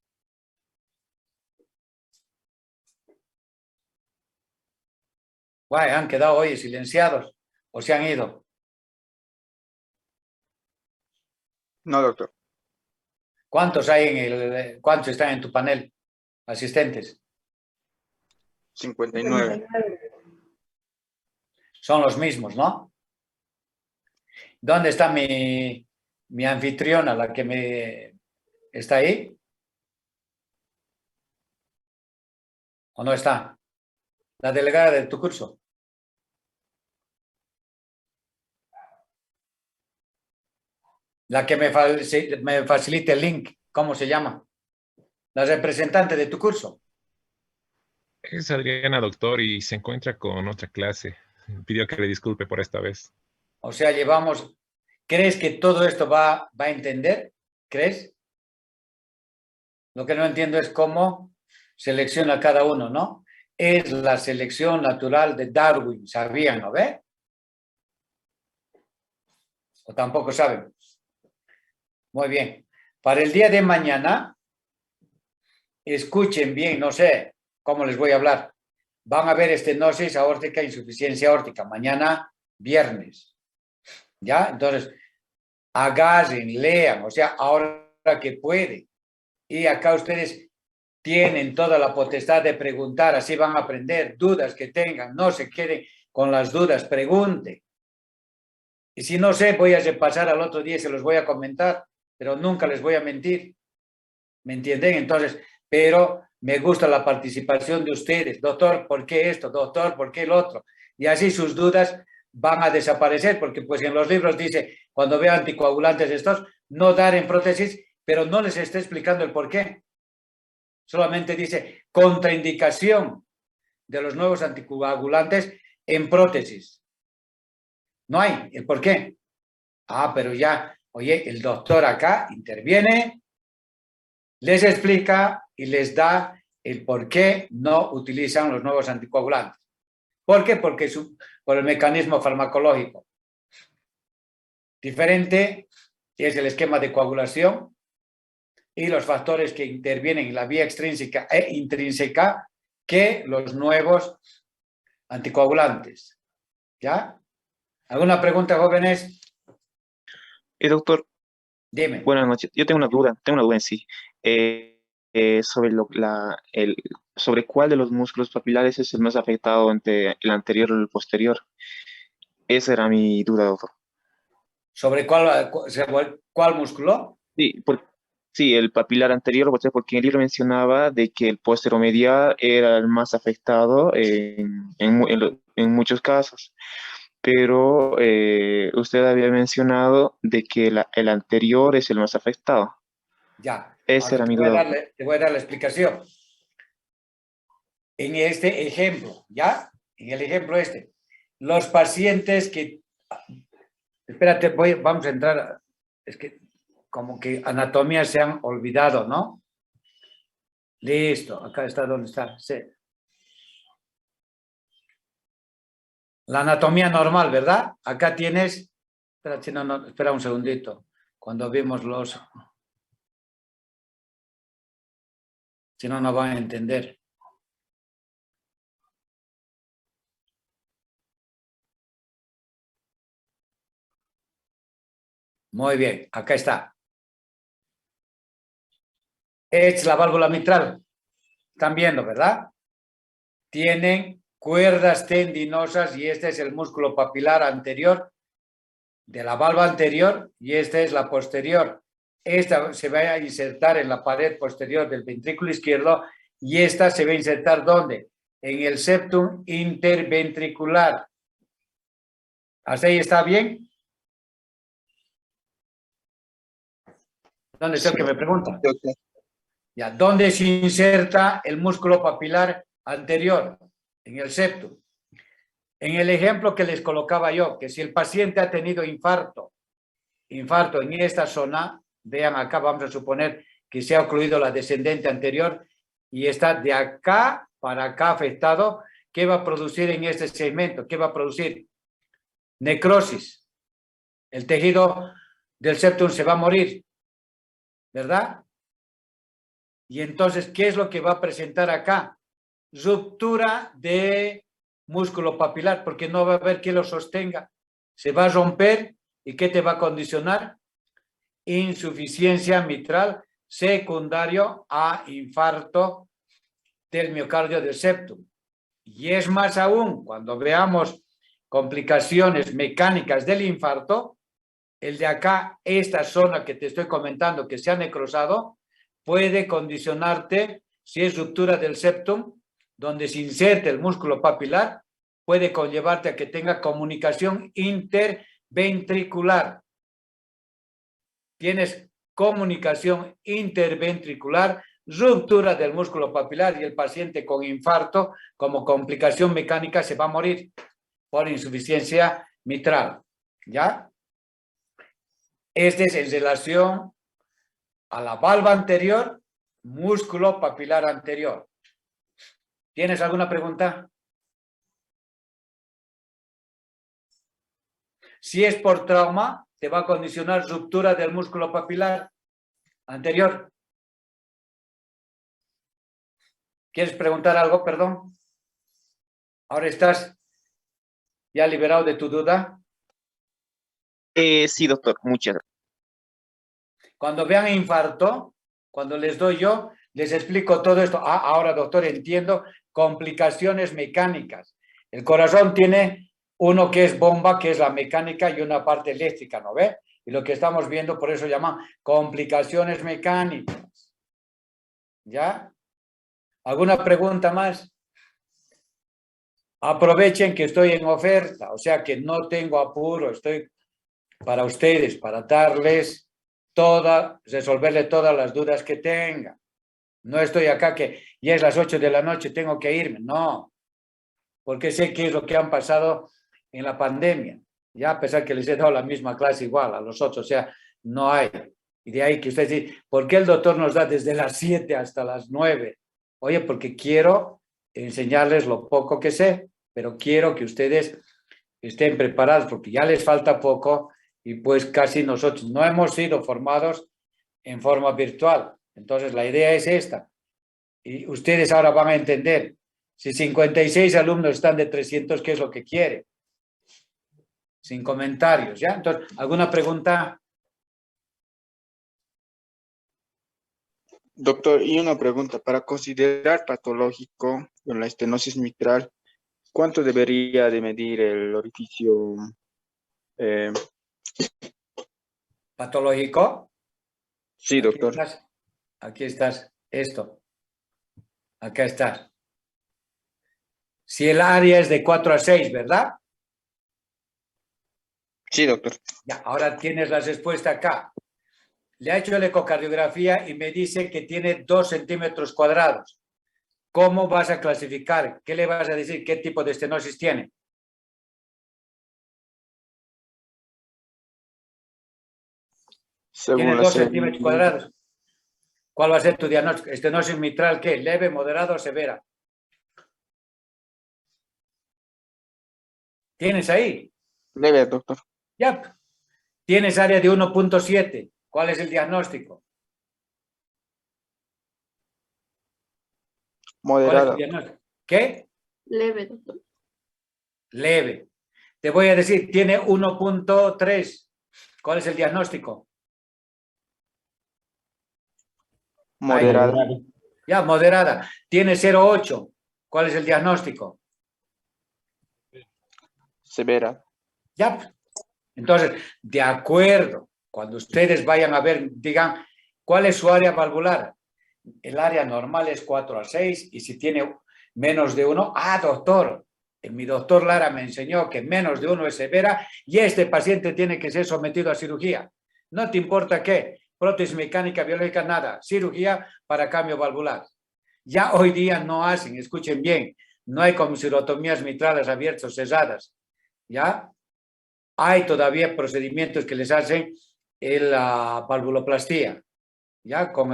[SPEAKER 1] Guay, ¿han quedado hoy silenciados o se han ido?
[SPEAKER 11] No, doctor.
[SPEAKER 1] ¿Cuántos hay cuántos están en tu panel? Asistentes.
[SPEAKER 11] 59.
[SPEAKER 1] Son los mismos, ¿no? ¿Dónde está mi anfitriona, la que me está ahí? ¿O no está? La delegada de tu curso. La que me facilite el link, ¿cómo se llama? La representante de tu curso.
[SPEAKER 8] Es Adriana, doctor, y se encuentra con otra clase. Pidió que le disculpe por esta vez.
[SPEAKER 1] O sea, llevamos... ¿Crees que todo esto va a entender? ¿Crees? Lo que no entiendo es cómo selecciona cada uno, ¿no? Es la selección natural de Darwin. ¿Sabían, no ve? ¿O tampoco saben? Muy bien. Para el día de mañana, escuchen bien, no sé cómo les voy a hablar. Van a ver estenosis aórtica, insuficiencia aórtica. Mañana, viernes. ¿Ya? Entonces, agarren, lean, o sea, ahora que puede. Y acá ustedes tienen toda la potestad de preguntar, así van a aprender. Dudas que tengan, no se queden con las dudas, pregunte. Y si no sé, voy a repasar al otro día y se los voy a comentar, pero nunca les voy a mentir. ¿Me entienden? Entonces, pero me gusta la participación de ustedes. Doctor, ¿por qué esto? Doctor, ¿por qué el otro? Y así sus dudas van a desaparecer, porque pues en los libros dice, cuando vean anticoagulantes estos, no dar en prótesis, pero no les está explicando el por qué. Solamente dice contraindicación de los nuevos anticoagulantes en prótesis. No hay el por qué. Ah, pero ya, oye, el doctor acá interviene, les explica y les da el por qué no utilizan los nuevos anticoagulantes. ¿Por qué? Porque por el mecanismo farmacológico. Diferente es el esquema de coagulación y los factores que intervienen en la vía extrínseca e intrínseca que los nuevos anticoagulantes. ¿Ya? ¿Alguna pregunta, jóvenes?
[SPEAKER 5] Doctor.
[SPEAKER 1] Dime.
[SPEAKER 5] Buenas noches. Yo tengo una duda en sí. Sobre sobre cuál de los músculos papilares es el más afectado entre el anterior y el posterior. Esa era mi duda, doctor.
[SPEAKER 1] ¿Sobre cuál músculo?
[SPEAKER 5] Sí, el papilar anterior, porque el libro mencionaba de que el posteromedial era el más afectado en muchos casos, pero usted había mencionado de que el anterior es el más afectado.
[SPEAKER 1] Ya,
[SPEAKER 5] Esa
[SPEAKER 1] ahora
[SPEAKER 5] era mi duda.
[SPEAKER 1] te voy a dar la explicación. En este ejemplo, ¿ya? En el ejemplo este, los pacientes que... Espérate, vamos a entrar... Es que como que anatomía se han olvidado, ¿no? Listo, acá está donde está. Sí. La anatomía normal, ¿verdad? Acá tienes... Espera, si no, espera un segundito. Cuando vimos los... Si no, no van a entender. Muy bien, acá está. Es la válvula mitral. Están viendo, ¿verdad? Tienen cuerdas tendinosas y este es el músculo papilar anterior de la valva anterior y esta es la posterior. Esta se va a insertar en la pared posterior del ventrículo izquierdo y esta se va a insertar ¿dónde? En el septum interventricular. ¿Hasta ahí está bien? ¿Dónde está el que me pregunta? Ya, ¿dónde se inserta el músculo papilar anterior? En el septum. En el ejemplo que les colocaba yo, que si el paciente ha tenido infarto en esta zona, vean acá, vamos a suponer que se ha ocluido la descendente anterior y está de acá para acá afectado, ¿qué va a producir en este segmento? ¿Qué va a producir? Necrosis. El tejido del septum se va a morir, ¿verdad? Y entonces, ¿qué es lo que va a presentar acá? Ruptura de músculo papilar, porque no va a haber quien lo sostenga. Se va a romper y ¿qué te va a condicionar? Insuficiencia mitral secundario a infarto del miocardio del septum. Y es más aún, cuando veamos complicaciones mecánicas del infarto, el de acá, esta zona que te estoy comentando que se ha necrosado, puede condicionarte, si es ruptura del septum, donde se inserte el músculo papilar, puede conllevarte a que tenga comunicación interventricular. Tienes comunicación interventricular, ruptura del músculo papilar y el paciente con infarto como complicación mecánica se va a morir por insuficiencia mitral. ¿Ya? Este es en relación a la valva anterior, músculo papilar anterior. ¿Tienes alguna pregunta? Si es por trauma, te va a condicionar ruptura del músculo papilar anterior. ¿Quieres preguntar algo? Perdón. ¿Ahora estás ya liberado de tu duda?
[SPEAKER 5] Sí, doctor, muchas gracias.
[SPEAKER 1] Cuando vean infarto, cuando les doy yo, les explico todo esto. Ah, ahora, doctor, entiendo complicaciones mecánicas. El corazón tiene uno que es bomba, que es la mecánica, y una parte eléctrica, ¿no ve? Y lo que estamos viendo, por eso llaman complicaciones mecánicas. ¿Ya? ¿Alguna pregunta más? Aprovechen que estoy en oferta, o sea que no tengo apuro, estoy para ustedes, para darles resolverle todas las dudas que tengan. No estoy acá que ya es las 8 de la noche, tengo que irme, no, porque sé qué es lo que han pasado en la pandemia, ya a pesar que les he dado la misma clase igual a los otros, o sea, no hay. Y de ahí que ustedes dicen, ¿por qué el doctor nos da desde las 7 hasta las 9? Oye, porque quiero enseñarles lo poco que sé, pero quiero que ustedes estén preparados porque ya les falta poco y pues casi nosotros no hemos sido formados en forma virtual. Entonces la idea es esta. Y ustedes ahora van a entender, si 56 alumnos están de 300, ¿qué es lo que quieren? Sin comentarios, ¿ya? Entonces, ¿alguna pregunta?
[SPEAKER 11] Doctor, y una pregunta, para considerar patológico con la estenosis mitral, ¿cuánto debería de medir el orificio?
[SPEAKER 1] ¿Patológico?
[SPEAKER 11] Sí, doctor.
[SPEAKER 1] Aquí estás, esto. Acá estás. Si el área es de 4 a 6, ¿verdad?
[SPEAKER 11] Sí, doctor.
[SPEAKER 1] Ya, ahora tienes la respuesta acá. Le ha hecho la ecocardiografía y me dice que tiene 2 centímetros cuadrados. ¿Cómo vas a clasificar? ¿Qué le vas a decir? ¿Qué tipo de estenosis tiene?
[SPEAKER 11] Según
[SPEAKER 1] Tiene
[SPEAKER 11] la
[SPEAKER 1] 2
[SPEAKER 11] serie.
[SPEAKER 1] centímetros cuadrados. ¿Cuál va a ser tu diagnóstico? Estenosis mitral, ¿qué? ¿Leve, moderada o severa? ¿Tienes ahí?
[SPEAKER 11] Leve, doctor.
[SPEAKER 1] Ya. Tienes área de 1.7. ¿Cuál es el diagnóstico? ¿Cuál es
[SPEAKER 11] Moderada.
[SPEAKER 1] el diagnóstico? ¿Qué?
[SPEAKER 3] Leve, doctor.
[SPEAKER 1] Leve. Te voy a decir, tiene 1.3. ¿Cuál es el diagnóstico?
[SPEAKER 11] Moderada.
[SPEAKER 1] Ya, moderada. Tiene 0.8. ¿Cuál es el diagnóstico?
[SPEAKER 11] Severa.
[SPEAKER 1] Ya. Entonces, de acuerdo, cuando ustedes vayan a ver, digan, ¿cuál es su área valvular? El área normal es 4 a 6 y si tiene menos de 1, doctor, mi doctor Lara me enseñó que menos de 1 es severa y este paciente tiene que ser sometido a cirugía. No te importa qué, prótesis mecánica, biológica, nada, cirugía para cambio valvular. Ya hoy día no hacen, escuchen bien, no hay comissurotomías mitrales abiertas o cesadas, ¿ya? Hay todavía procedimientos que les hacen la valvuloplastía, ¿ya? Con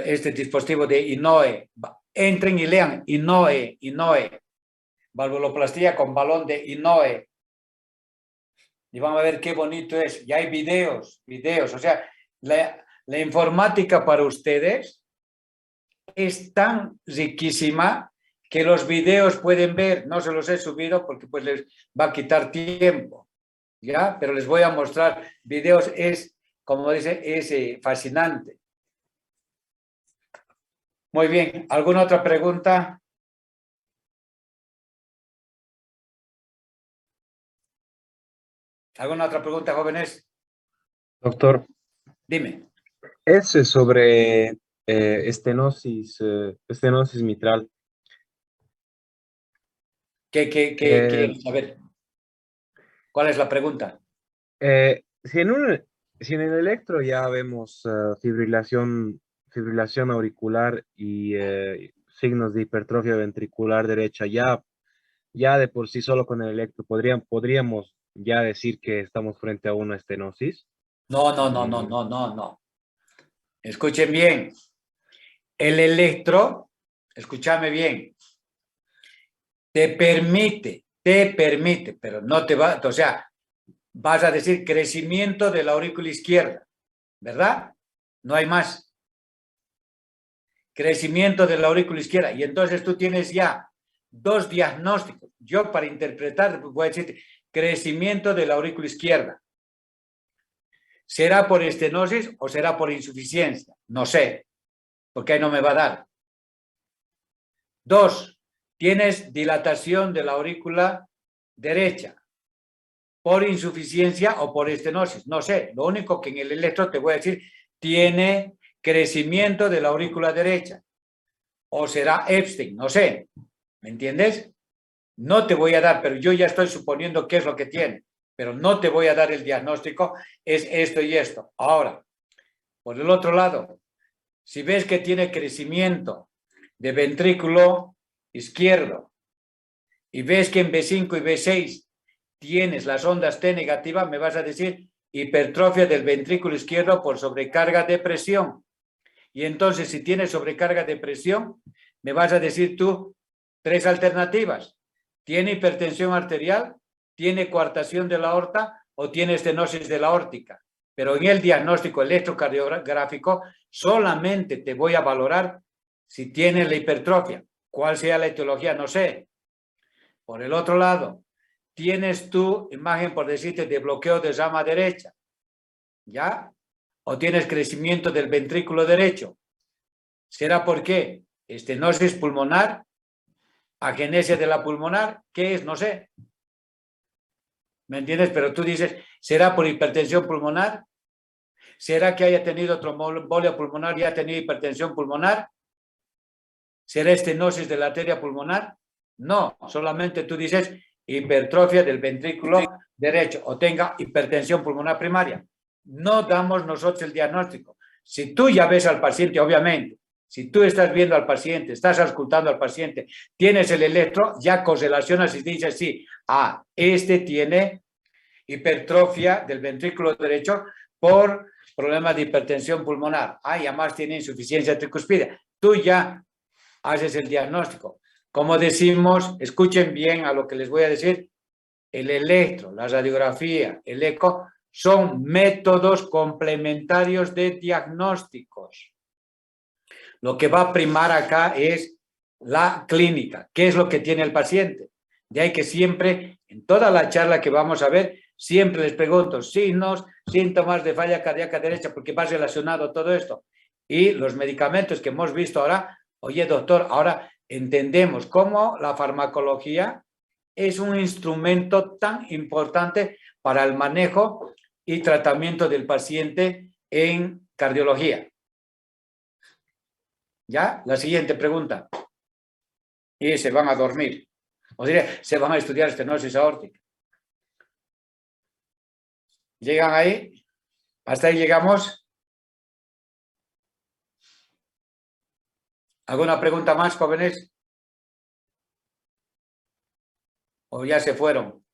[SPEAKER 1] este dispositivo de INOE. Entren y lean INOE, valvuloplastía con balón de INOE. Y van a ver qué bonito es. Y hay videos. O sea, la informática para ustedes es tan riquísima que los videos pueden ver. No se los he subido porque pues les va a quitar tiempo, ¿ya? Pero les voy a mostrar videos. Es, como dice, es fascinante. Muy bien. ¿Alguna otra pregunta? ¿Alguna otra pregunta, jóvenes?
[SPEAKER 4] Doctor,
[SPEAKER 1] Dime.
[SPEAKER 4] es sobre estenosis mitral.
[SPEAKER 1] ¿Qué quieres saber? ¿Cuál es la pregunta?
[SPEAKER 4] Si en el electro ya vemos fibrilación auricular y signos de hipertrofia ventricular derecha, ya de por sí solo con el electro podríamos ya decir que estamos frente a una estenosis.
[SPEAKER 1] No. Escuchen bien. El electro, escúchame bien, te permite, pero no te va, o sea, vas a decir crecimiento de la aurícula izquierda, ¿verdad? No hay más. Crecimiento de la aurícula izquierda. Y entonces tú tienes ya 2 diagnósticos. Yo para interpretar voy a decir crecimiento de la aurícula izquierda. ¿Será por estenosis o será por insuficiencia? No sé, porque ahí no me va a dar. 2, tienes dilatación de la aurícula derecha por insuficiencia o por estenosis. No sé, lo único que en el electro te voy a decir, tiene crecimiento de la aurícula derecha. O será Epstein, no sé. ¿Me entiendes? No te voy a dar, pero yo ya estoy suponiendo qué es lo que tiene. Pero no te voy a dar el diagnóstico, es esto y esto. Ahora, por el otro lado, si ves que tiene crecimiento de ventrículo izquierdo y ves que en B5 y B6 tienes las ondas T negativas, me vas a decir hipertrofia del ventrículo izquierdo por sobrecarga de presión. Y entonces, si tienes sobrecarga de presión, me vas a decir tú 3 alternativas. ¿Tiene hipertensión arterial? ¿Tiene coartación de la aorta? ¿O tiene estenosis de la aórtica? Pero en el diagnóstico electrocardiográfico solamente te voy a valorar si tiene la hipertrofia. ¿Cuál sea la etiología? No sé. Por el otro lado, tienes tu imagen, por decirte, de bloqueo de rama derecha, ¿ya? O tienes crecimiento del ventrículo derecho. ¿Será por qué? Estenosis pulmonar, agenesia de la pulmonar, ¿qué es? No sé. ¿Me entiendes? Pero tú dices, ¿será por hipertensión pulmonar? ¿Será que haya tenido tromboembolia pulmonar y ha tenido hipertensión pulmonar? ¿Será estenosis de la arteria pulmonar? No, solamente tú dices hipertrofia del ventrículo derecho o tenga hipertensión pulmonar primaria. No damos nosotros el diagnóstico. Si tú ya ves al paciente, obviamente, si tú estás viendo al paciente, estás auscultando al paciente, tienes el electro, ya correlacionas y dices, sí, este tiene hipertrofia del ventrículo derecho por problemas de hipertensión pulmonar. Y además tiene insuficiencia tricuspidea. Tú ya haces el diagnóstico. Como decimos, escuchen bien a lo que les voy a decir, el electro, la radiografía, el eco, son métodos complementarios de diagnósticos. Lo que va a primar acá es la clínica. ¿Qué es lo que tiene el paciente? De ahí que siempre, en toda la charla que vamos a ver, siempre les pregunto signos, síntomas de falla cardíaca derecha, porque va relacionado todo esto. Y los medicamentos que hemos visto ahora, oye doctor, ahora entendemos cómo la farmacología es un instrumento tan importante para el manejo y tratamiento del paciente en cardiología. ¿Ya? La siguiente pregunta. Y se van a dormir. O diré, se van a estudiar estenosis aórtica. ¿Llegan ahí? ¿Hasta ahí llegamos? ¿Alguna pregunta más, jóvenes? ¿O ya se fueron?